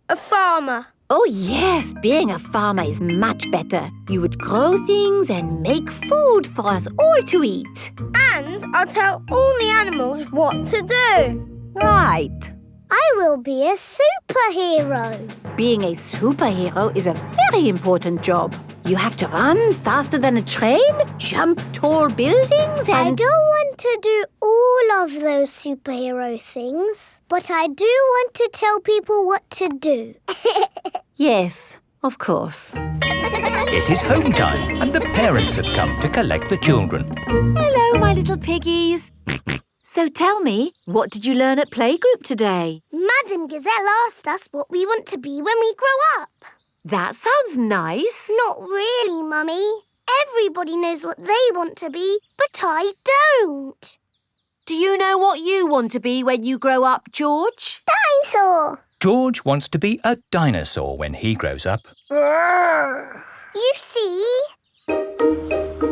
a farmer. Oh yes, being a farmer is much better. You would grow things and make food for us all to eat. And I'll tell all the animals what to do. Right. I will be a superhero. Being a superhero is a very important job. You have to run faster than a train, jump tall buildings and... I don't want to do all of those superhero things, but I do want to tell people what to do. Yes, of course. It is home time and the parents have come to collect the children. Hello, my little piggies. So tell me, what did you learn at playgroup today? Madam Gazelle asked us what we want to be when we grow up. That sounds nice. Not really, Mummy. Everybody knows what they want to be, but I don't. Do you know what you want to be when you grow up, George? Dinosaur. George wants to be a dinosaur when he grows up. You see?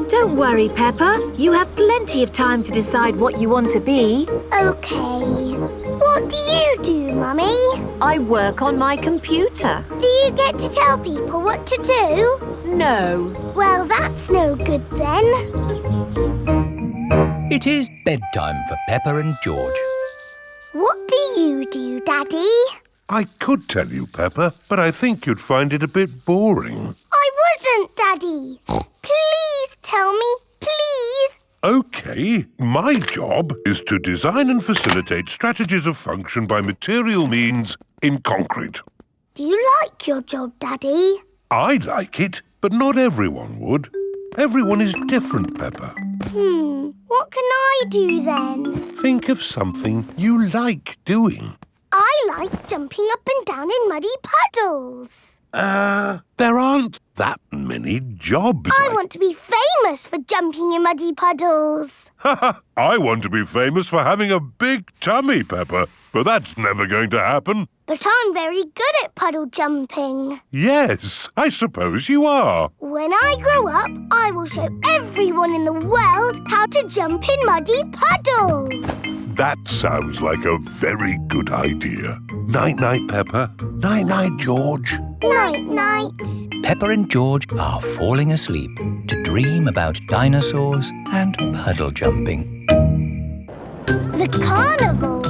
Don't worry, Peppa. You have plenty of time to decide what you want to be. OK. What do you do, Mummy? I work on my computer. Do you get to tell people what to do? No. Well, that's no good then. It is bedtime for Peppa and George. What do you do, Daddy? I could tell you, Peppa, but I think you'd find it a bit boring. I wouldn't, Daddy. Please tell me, please. OK, my job is to design and facilitate strategies of function by material means in concrete. Do you like your job, Daddy? I like it, but not everyone would. Everyone is different, Peppa. What can I do then? Think of something you like doing. I like jumping up and down in muddy puddles. There aren't that many jobs. I want to be famous for jumping in muddy puddles. I want to be famous for having a big tummy, Peppa, but that's never going to happen. But I'm very good at puddle jumping. Yes, I suppose you are. When I grow up, I will show everyone in the world how to jump in muddy puddles. That sounds like a very good idea. Night-night, Peppa. Night-night, George. Night-night. Peppa and George are falling asleep to dream about dinosaurs and puddle jumping. The carnival.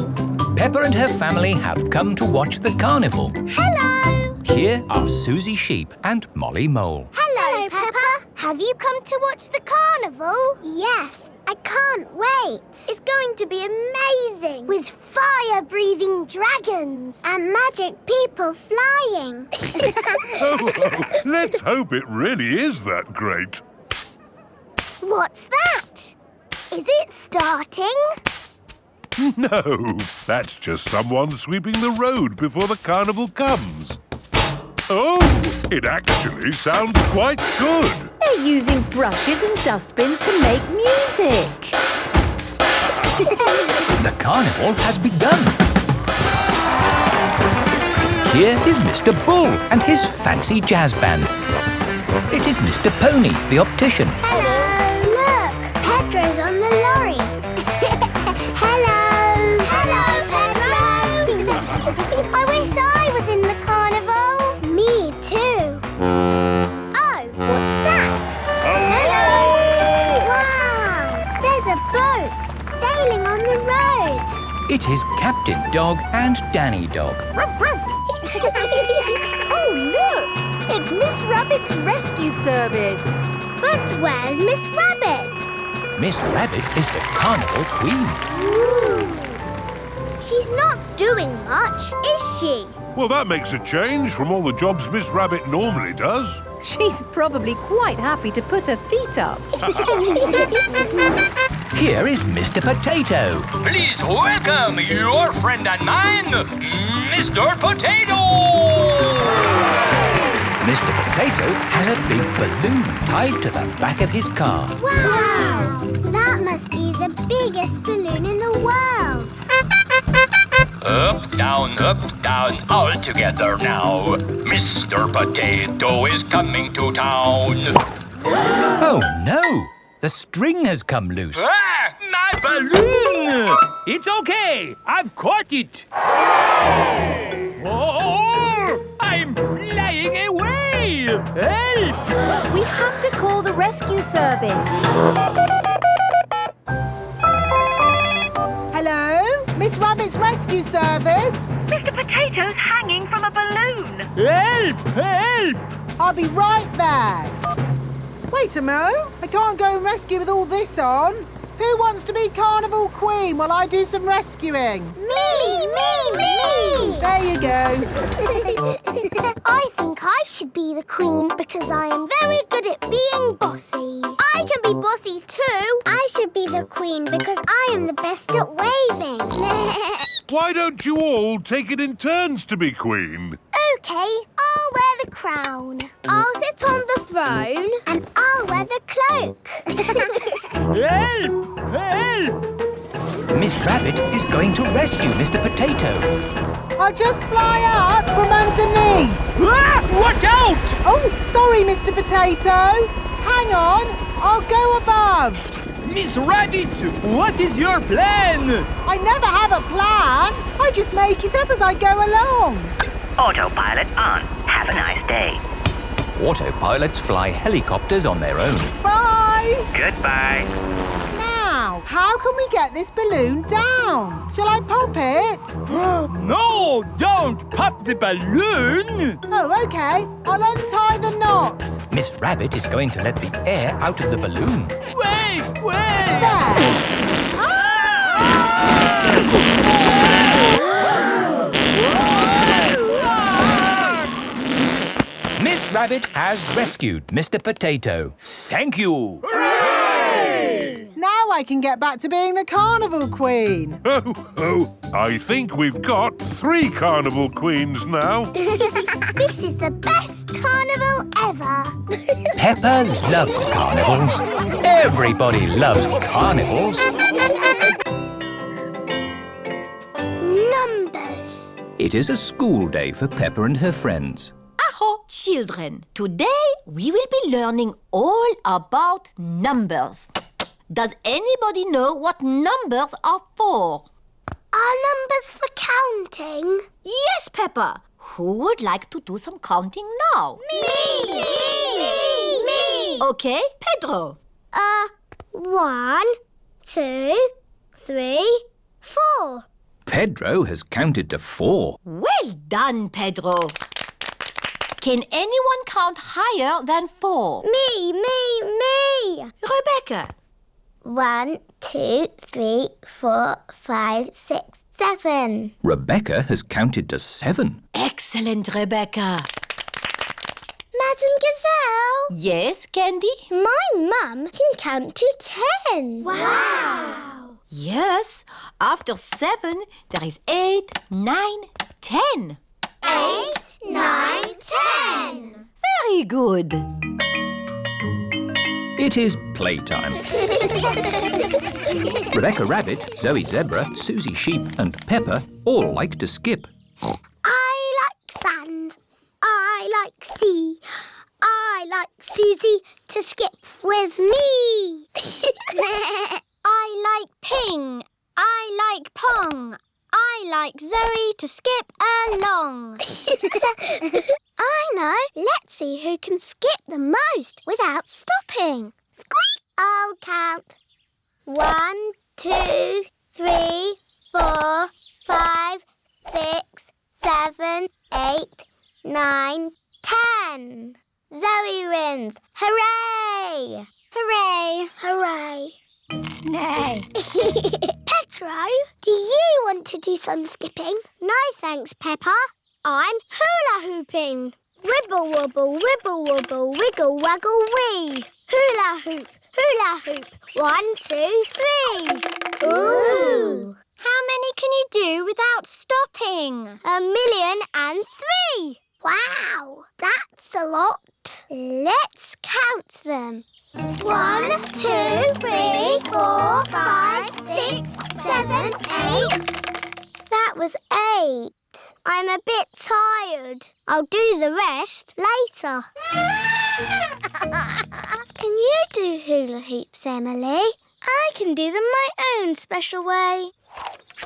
Peppa and her family have come to watch the carnival. Hello. Here are Susie Sheep and Molly Mole. Hello, Peppa. Have you come to watch the carnival? Yes. I can't wait. It's going to be amazing. With fire-breathing dragons. And magic people flying. Let's hope it really is that great. What's that? Is it starting? No, that's just someone sweeping the road before the carnival comes. Oh, it actually sounds quite good. They're using brushes and dustbins to make music. The carnival has begun. Here is Mr. Bull and his fancy jazz band. It is Mr. Pony, the optician. Hello. Look, Pedro's on the lorry. Hello. Hello, Pedro. I wish I was in the carnival. Me too. Oh, what's that? Hello. Wow, there's a boat sailing on the road. It is Captain Dog and Danny Dog. Oh, look! It's Miss Rabbit's rescue service. But where's Miss Rabbit? Miss Rabbit is the carnival queen. Ooh. She's not doing much, is she? Well, that makes a change from all the jobs Miss Rabbit normally does. She's probably quite happy to put her feet up. Here is Mr. Potato. Please welcome your friend and mine, Mr. Potato! Mr. Potato has a big balloon tied to the back of his car. Wow! That must be the biggest balloon in the world. Up, down, all together now. Mr. Potato is coming to town. Oh no! The string has come loose. Ah, my balloon! It's okay, I've caught it. Oh, I'm flying away! Help! We have to call the rescue service. Hello? Miss Rabbit's rescue service? Mr. Potato's hanging from a balloon. Help! Help! I'll be right there. Wait a mo. I can't go and rescue with all this on. Who wants to be Carnival Queen while I do some rescuing? Me! There you go. I think I should be the queen because I am very good at being bossy. I can be bossy too. I should be the queen because I am the best at waving. Why don't you all take it in turns to be queen? OK, I'll wear the crown. I'll sit on the throne and I'll wear the cloak. Help! Help! Miss Rabbit is going to rescue Mr. Potato. I'll just fly up from underneath. Ah! Watch out! Oh, sorry, Mr. Potato. Hang on, I'll go above. Miss Rabbit, what is your plan? I never have a plan. I just make it up as I go along. Autopilot on. Have a nice day. Autopilots fly helicopters on their own. Bye. Goodbye. Now, how can we get this balloon down? Shall I pop it? No, don't pop the balloon! Oh, OK. I'll untie the knot. Miss Rabbit is going to let the air out of the balloon. Wait! There. Miss Rabbit has rescued Mr. Potato. Thank you. Now I can get back to being the Carnival Queen. Oh, I think we've got 3 Carnival Queens now. This is the best carnival ever. Peppa loves carnivals. Everybody loves carnivals. Numbers. It is a school day for Peppa and her friends. Aho, children. Today we will be learning all about numbers. Does anybody know what numbers are for? Are numbers for counting? Yes, Peppa. Who would like to do some counting now? Me! Okay, Pedro. 1, 2, 3, 4. Pedro has counted to 4. Well done, Pedro. Can anyone count higher than 4? Me! Rebecca. 1, 2, 3, 4, 5, 6, 7. Rebecca has counted to 7. Excellent, Rebecca. Madam Gazelle? Yes, Candy? My mum can count to 10. Wow! Yes. After 7, there is 8, 9, 10. 8, 9, 10. Very good. It is playtime. Rebecca Rabbit, Zoe Zebra, Susie Sheep and Peppa all like to skip. I like sand. I like sea. I I like Susie to skip with me. I like Ping. I like Pong. I like Zoe to skip along. I know. Let's see who can skip the most without stopping. Squeak! I'll count. 1, 2, 3, 4, 5, 6, 7, 8, 9, 10. Zoe wins. Hooray! Hooray! Hooray! Nay. Petro, do you want to do some skipping? No, thanks, Peppa. I'm hula hooping. Wibble wobble, wibble wobble, wiggle waggle wee. Hula hoop, hula hoop. 1, 2, 3. Ooh. How many can you do without stopping? 1,000,003. Wow, that's a lot. Let's count them. 1, 2, 3, 4, 5, 6, 7, 8. That was 8. I'm a bit tired. I'll do the rest later. Can you do hula hoops, Emily? I can do them my own special way.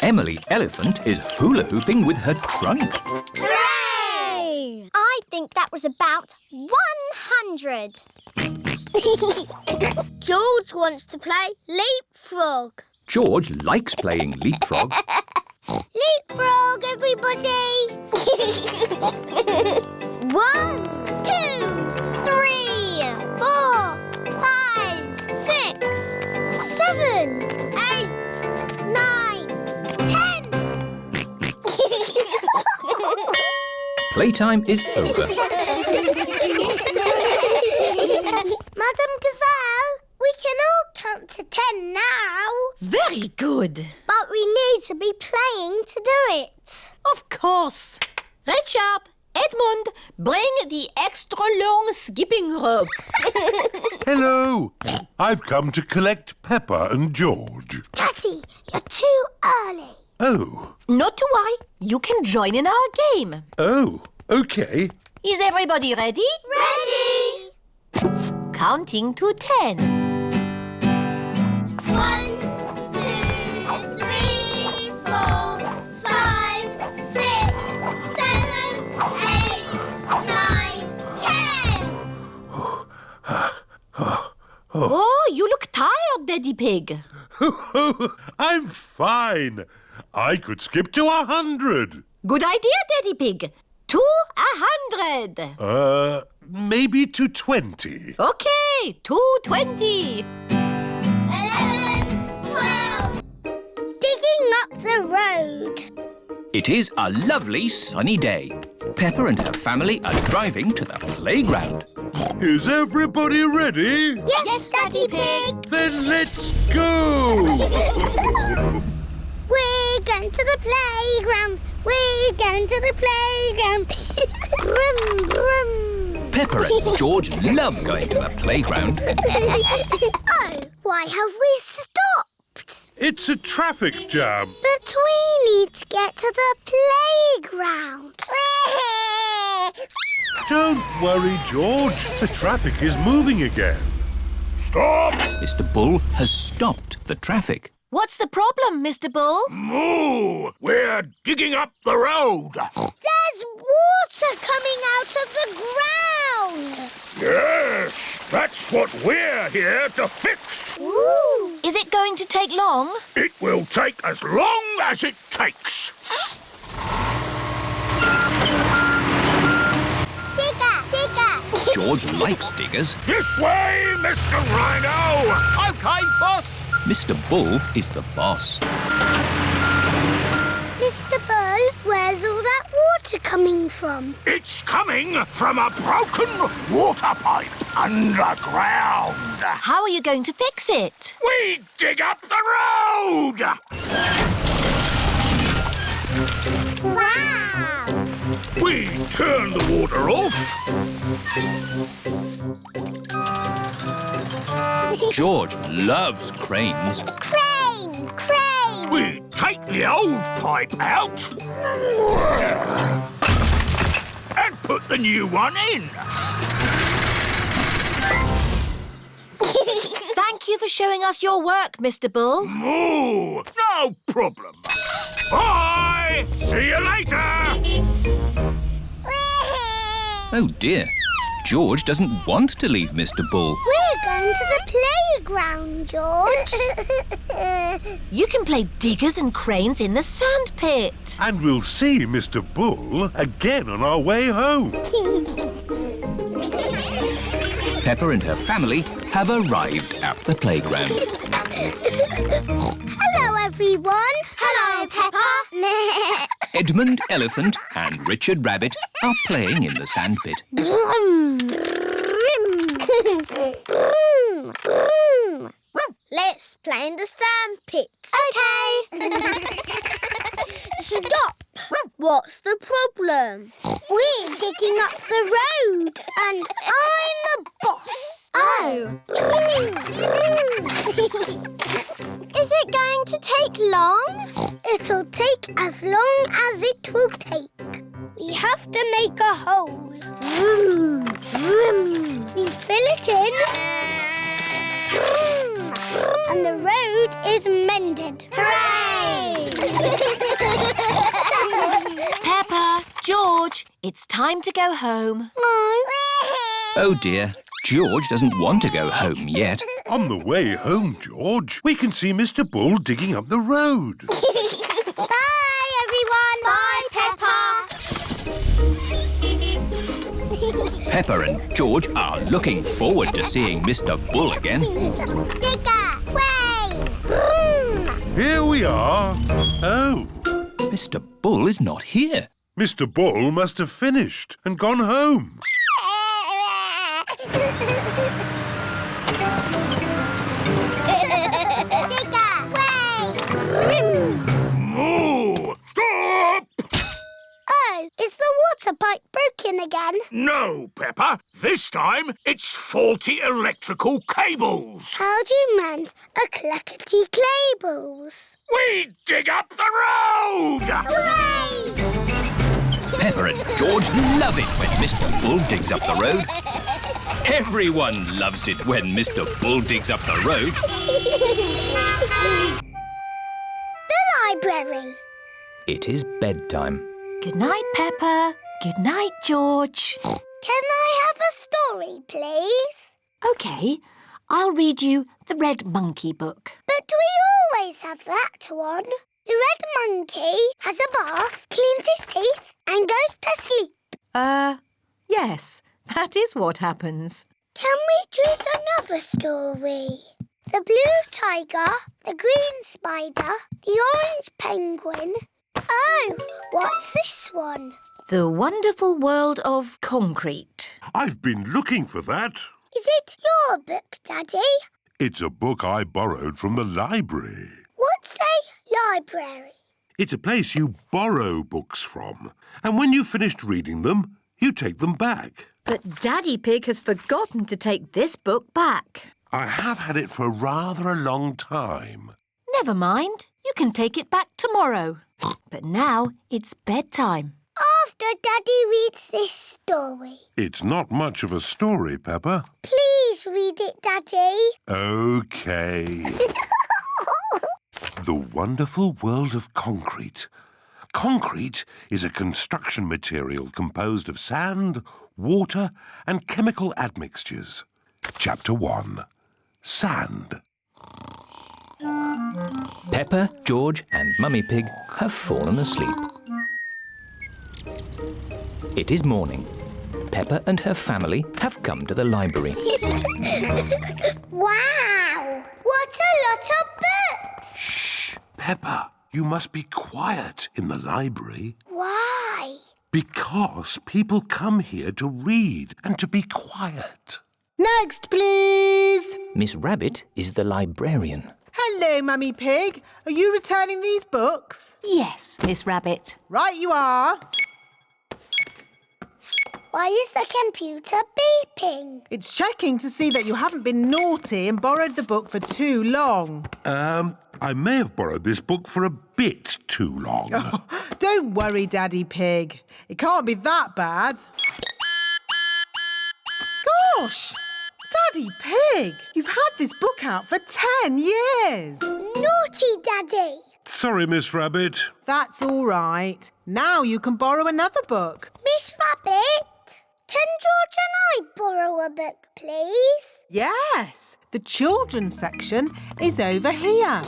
Emily Elephant is hula hooping with her trunk. Hooray! I think that was about 100. George wants to play leapfrog. George likes playing leapfrog. Leapfrog, everybody! 1, 2, 3, 4, 5, 6, 7, 8, 9, 10. Playtime is over. Madam Gazelle, we can all count to 10 now. Very good. But we need to be playing to do it. Of course. Richard, Edmund, bring the extra long skipping rope. Hello. I've come to collect Peppa and George. Daddy, you're too early. Oh. Not to worry. You can join in our game. Oh, OK. Is everybody ready? Ready! Counting to 10. 1, 2, 3, 4, 5, 6, 7, 8, 9, 10. Oh, you look tired, Daddy Pig. I'm fine. I could skip to 100. Good idea, Daddy Pig. To 100. Maybe to 20. Okay, to 20. 11, 12. Digging up the road. It is a lovely sunny day. Peppa and her family are driving to the playground. Is everybody ready? Yes, Daddy Pig. Then let's go! We're going to the playground. We're going to the playground. Brum, brum. Peppa and George love going to the playground. Oh, why have we stopped? It's a traffic jam. But we need to get to the playground. Don't worry, George. The traffic is moving again. Stop! Mr. Bull has stopped the traffic. What's the problem, Mr. Bull? Moo! We're digging up the road. There's water coming out of the ground. Yes, that's what we're here to fix. Ooh. Is it going to take long? It will take as long as it takes. Digger, digger. George likes diggers. This way, Mr. Rhino. OK, boss. Mr. Bull is the boss. Mr. Bull, where's all that water coming from? It's coming from a broken water pipe underground. How are you going to fix it? We dig up the road. Wow! We turn the water off. George loves cranes. Crane! Crane! We take the old pipe out and put the new one in. Thank you for showing us your work, Mr. Bull. Moo! No problem. Bye! See you later! Oh dear. George doesn't want to leave Mr. Bull. We're going to the playground, George. You can play diggers and cranes in the sand pit. And we'll see Mr. Bull again on our way home. Peppa and her family have arrived at the playground. Hello, everyone. Hello, Peppa. Edmund Elephant and Richard Rabbit are playing in the sandpit. Let's play in the sandpit. OK. Stop. What's the problem? We're digging up the road and I'm the boss. Oh. Is it going to take long? It'll take as long as it will take. We have to make a hole. Vroom, vroom. We fill it in. Vroom, and the road is mended. Hooray! Peppa, George, it's time to go home. Oh dear. George doesn't want to go home yet. On the way home, George, we can see Mr. Bull digging up the road. Bye, everyone. Bye, Peppa. Peppa and George are looking forward to seeing Mr. Bull again. Digger, Wayne. Vroom. Here we are. Oh. Mr. Bull is not here. Mr. Bull must have finished and gone home. Digger, Wayne. Moo! Stop! Oh, is the water pipe broken again? No, Peppa. This time it's faulty electrical cables. How do you mend a clackety cables? We dig up the road! Hooray! Peppa and George love it when Mr. Bull digs up the road. Everyone loves it when Mr. Bull digs up the road. The library. It is bedtime. Good night, Peppa. Good night, George. Can I have a story, please? OK, I'll read you the Red Monkey book. But we always have that one. The red monkey has a bath, cleans his teeth and goes to sleep. Yes, that is what happens. Can we choose another story? The blue tiger, the green spider, the orange penguin. Oh, what's this one? The Wonderful World of Concrete. I've been looking for that. Is it your book, Daddy? It's a book I borrowed from the library. What's a library? It's a place you borrow books from. And when you've finished reading them, you take them back. But Daddy Pig has forgotten to take this book back. I have had it for rather a long time. Never mind. You can take it back tomorrow. But now it's bedtime. After Daddy reads this story. It's not much of a story, Peppa. Please read it, Daddy. OK. The Wonderful World of Concrete. Concrete is a construction material composed of sand, water and chemical admixtures. Chapter 1. Sand. Peppa, George and Mummy Pig have fallen asleep. It is morning. Peppa and her family have come to the library. Wow! What a lot of books! Shh! Peppa, you must be quiet in the library. Why? Because people come here to read and to be quiet. Next, please. Miss Rabbit is the librarian. Hello, Mummy Pig. Are you returning these books? Yes, Miss Rabbit. Right you are. Why is the computer beeping? It's checking to see that you haven't been naughty and borrowed the book for too long. I may have borrowed this book for a bit too long. Oh, don't worry, Daddy Pig. It can't be that bad. Gosh! Daddy Pig, you've had this book out for 10 years. Naughty Daddy. Sorry, Miss Rabbit. That's all right. Now you can borrow another book. Miss Rabbit, can George and I borrow a book, please? Yes, the children's section is over here.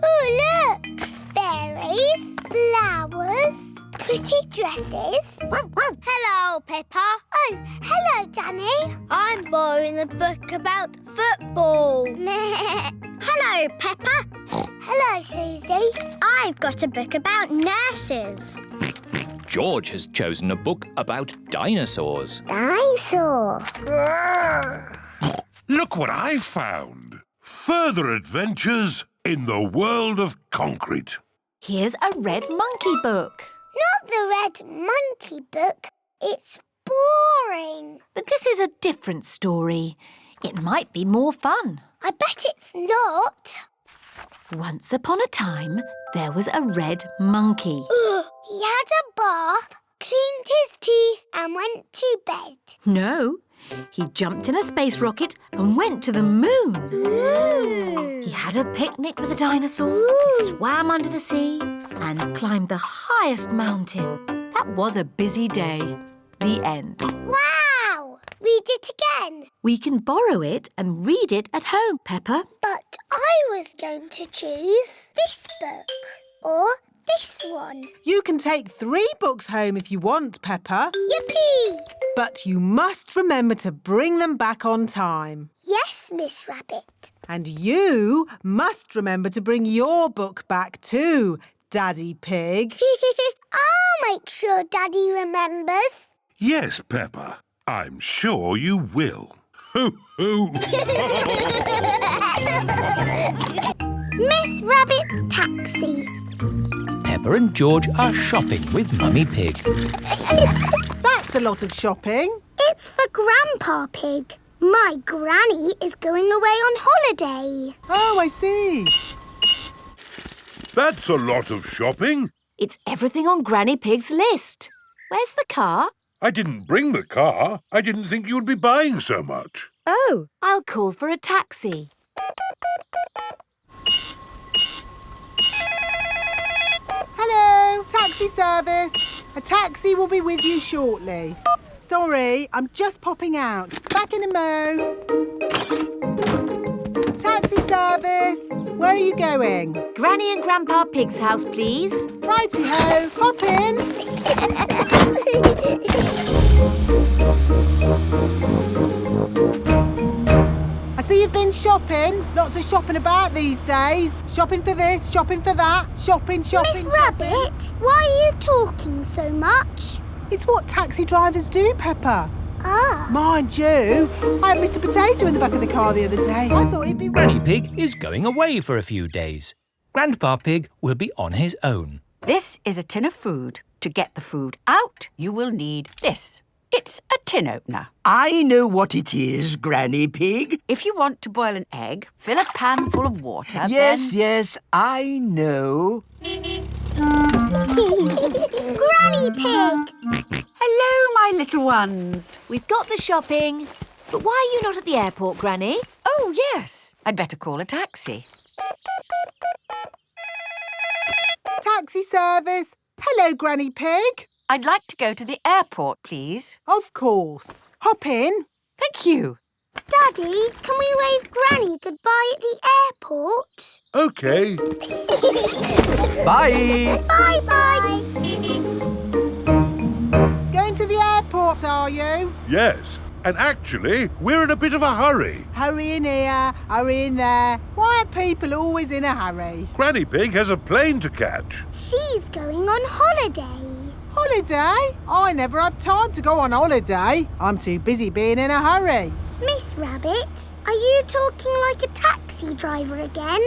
Oh, look! Berries, flowers, pretty dresses. Hello, Peppa. Oh, hello, Danny. I'm borrowing a book about football. Hello, Peppa. Hello, Susie. I've got a book about nurses. George has chosen a book about dinosaurs. Dinosaur. Look what I found. Further adventures in the world of concrete. Here's a red monkey book. Not the red monkey book. It's boring. But this is a different story. It might be more fun. I bet it's not. Once upon a time, there was a red monkey. He had a bath, cleaned his teeth and went to bed. No, he jumped in a space rocket and went to the moon. Ooh. He had a picnic with a dinosaur, he swam under the sea and climbed the highest mountain. That was a busy day. The end. Wow! Read it again. We can borrow it and read it at home, Peppa. But I was going to choose this book or this one. You can take 3 books home if you want, Peppa. Yippee! But you must remember to bring them back on time. Yes, Miss Rabbit. And you must remember to bring your book back too, Daddy Pig. I'll make sure Daddy remembers. Yes, Peppa. I'm sure you will. Hoo hoo! Miss Rabbit's taxi. Peppa and George are shopping with Mummy Pig. That's a lot of shopping. It's for Grandpa Pig. My granny is going away on holiday. Oh, I see. That's a lot of shopping. It's everything on Granny Pig's list. Where's the car? I didn't bring the car. I didn't think you'd be buying so much. Oh, I'll call for a taxi. Hello, taxi service. A taxi will be with you shortly. Sorry, I'm just popping out. Back in a mo. Taxi service. Where are you going? Granny and Grandpa Pig's house, please. Righty-ho, hop in. I see you've been shopping. Lots of shopping about these days. Shopping for this, shopping for that. Shopping. Miss Rabbit, why are you talking so much? It's what taxi drivers do, Peppa. Ah. Mind you, I had Mr. Potato in the back of the car the other day. I thought he'd be... Granny Pig is going away for a few days. Grandpa Pig will be on his own. This is a tin of food. To get the food out, you will need this. It's a tin opener. I know what it is, Granny Pig. If you want to boil an egg, fill a pan full of water, Yes, I know. Granny Pig! Hello, my little ones. We've got the shopping. But why are you not at the airport, Granny? Oh, yes. I'd better call a taxi. Taxi service. Hello, Granny Pig. I'd like to go to the airport, please. Of course. Hop in. Thank you. Daddy, can we wave Granny goodbye at the airport? OK. Bye. Bye-bye. Going to the airport, are you? Yes. And actually, we're in a bit of a hurry. Hurry in here, hurry in there. Why are people always in a hurry? Granny Pig has a plane to catch. She's going on holiday. Holiday? I never have time to go on holiday. I'm too busy being in a hurry. Miss Rabbit, are you talking like a taxi driver again?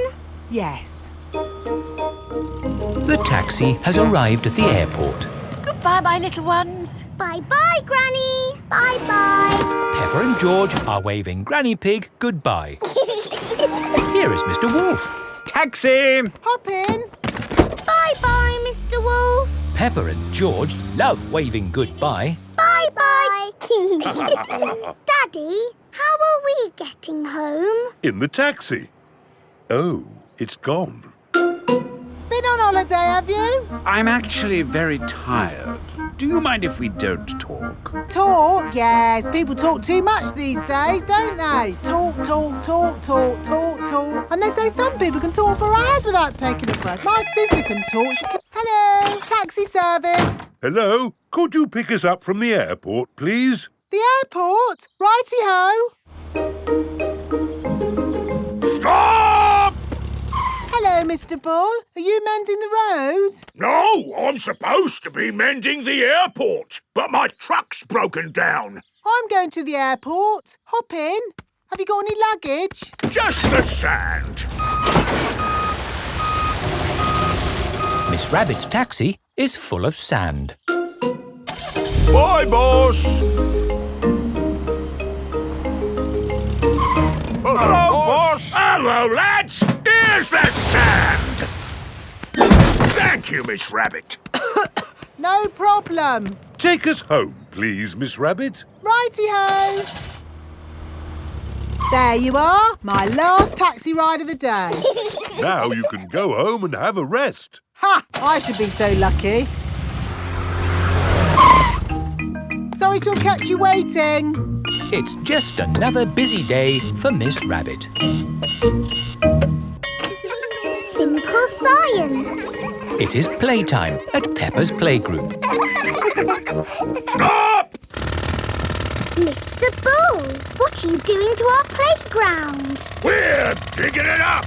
Yes. The taxi has arrived at the airport. Goodbye, my little ones. Bye-bye, Granny. Bye-bye. Peppa and George are waving Granny Pig goodbye. Here is Mr. Wolf. Taxi! Hop in. Bye-bye, Mr. Wolf. Peppa and George love waving goodbye. Bye-bye. Daddy, How are we getting home? In the taxi. Oh, it's gone. Been on holiday, have you? I'm actually very tired. Do you mind if we don't talk? Talk? Yes. People talk too much these days, don't they? Talk. And they say some people can talk for hours without taking a breath. My sister can talk. She can... Hello, taxi service. Hello? Could you pick us up from the airport, please? The airport? Righty-ho. Stop! Hello, Mr. Bull. Are you mending the road? No, I'm supposed to be mending the airport, but my truck's broken down. I'm going to the airport. Hop in. Have you got any luggage? Just the sand. Miss Rabbit's taxi is full of sand. Bye, boss. Hello, boss. Hello, lads. Here's the sand. Thank you, Miss Rabbit. No problem. Take us home, please, Miss Rabbit. Righty-ho. There you are, my last taxi ride of the day. Now you can go home and have a rest. Ha! I should be so lucky. Sorry to have kept you waiting. It's just another busy day for Miss Rabbit. Simple science. It is playtime at Peppa's playgroup. Stop! Mr. Bull, what are you doing to our playground? We're digging it up.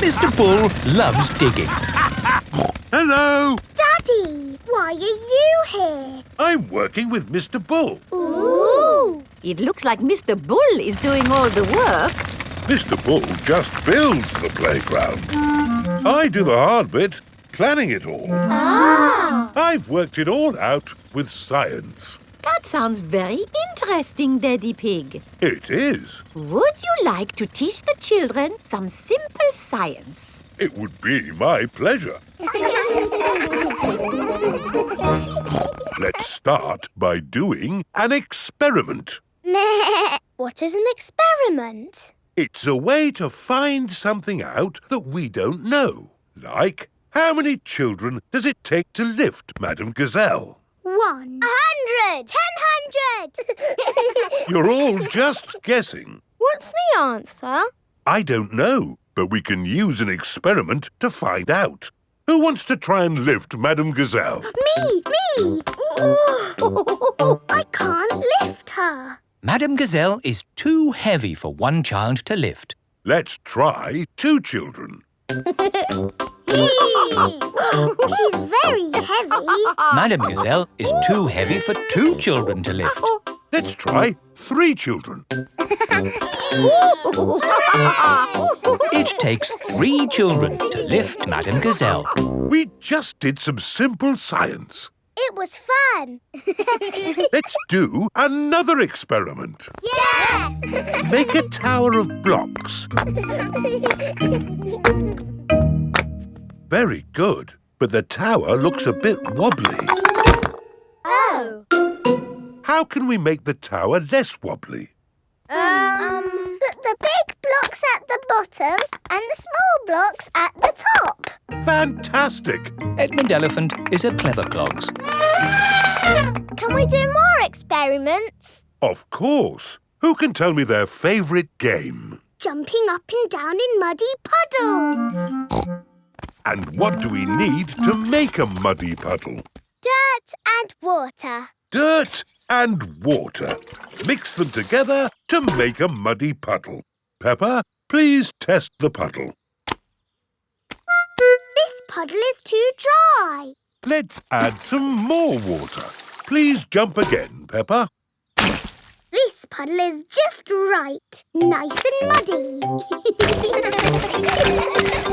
Mr. Bull loves digging. Hello. Daddy, why are you here? I'm working with Mr. Bull. Ooh! It looks like Mr. Bull is doing all the work. Mr. Bull just builds the playground. I do the hard bit, planning it all. Ah! I've worked it all out with science. That sounds very interesting, Daddy Pig. It is. Would you like to teach the children some simple science? It would be my pleasure. Let's start by doing an experiment. Meh. What is an experiment? It's a way to find something out that we don't know. Like, how many children does it take to lift Madame Gazelle? 100! 1000! You're all just guessing. What's the answer? I don't know, but we can use an experiment to find out. Who wants to try and lift Madame Gazelle? Me! I can't lift her. Madame Gazelle is too heavy for one child to lift. Let's try 2 children. She's very heavy. Madame Gazelle is too heavy for 2 children to lift. Let's try 3 children. It takes 3 children to lift Madame Gazelle. We just did some simple science. It was fun. Let's do another experiment. Yes! Make a tower of blocks. Very good, but the tower looks a bit wobbly. Oh. How can we make the tower less wobbly? Put the big blocks at the bottom and the small blocks at the top. Fantastic! Edmund Elephant is a clever clogs. Can we do more experiments? Of course. Who can tell me their favourite game? Jumping up and down in muddy puddles. And what do we need to make a muddy puddle? Dirt and water. Dirt and water. Mix them together to make a muddy puddle. Peppa, please test the puddle. This puddle is too dry. Let's add some more water. Please jump again, Peppa. This puddle is just right. Nice and muddy.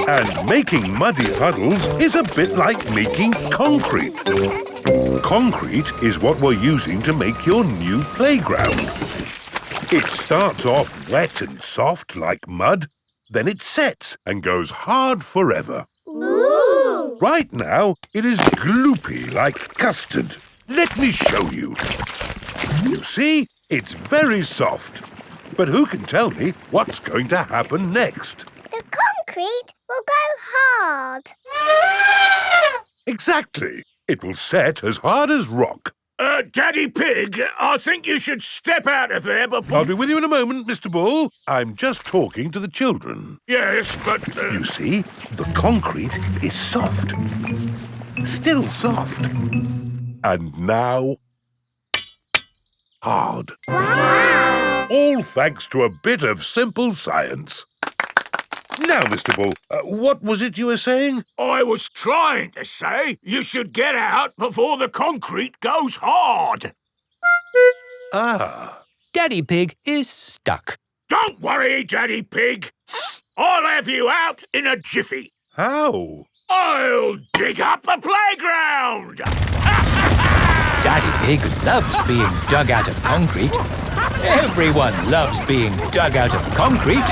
And making muddy puddles is a bit like making concrete. Concrete is what we're using to make your new playground. It starts off wet and soft like mud, then it sets and goes hard forever. Ooh! Right now, it is gloopy like custard. Let me show you. You see, It's very soft. But who can tell me what's going to happen next? The concrete will go hard. Exactly. It will set as hard as rock. Daddy Pig, I think you should step out of there before... I'll be with you in a moment, Mr. Bull. I'm just talking to the children. Yes, but... You see, the concrete is soft. Still soft. And now... hard. Wow! All thanks to a bit of simple science. Now, Mr. Bull, what was it you were saying? I was trying to say you should get out before the concrete goes hard. Ah. Daddy Pig is stuck. Don't worry, Daddy Pig. I'll have you out in a jiffy. How? I'll dig up the playground. Daddy Pig loves being dug out of concrete. Everyone loves being dug out of concrete.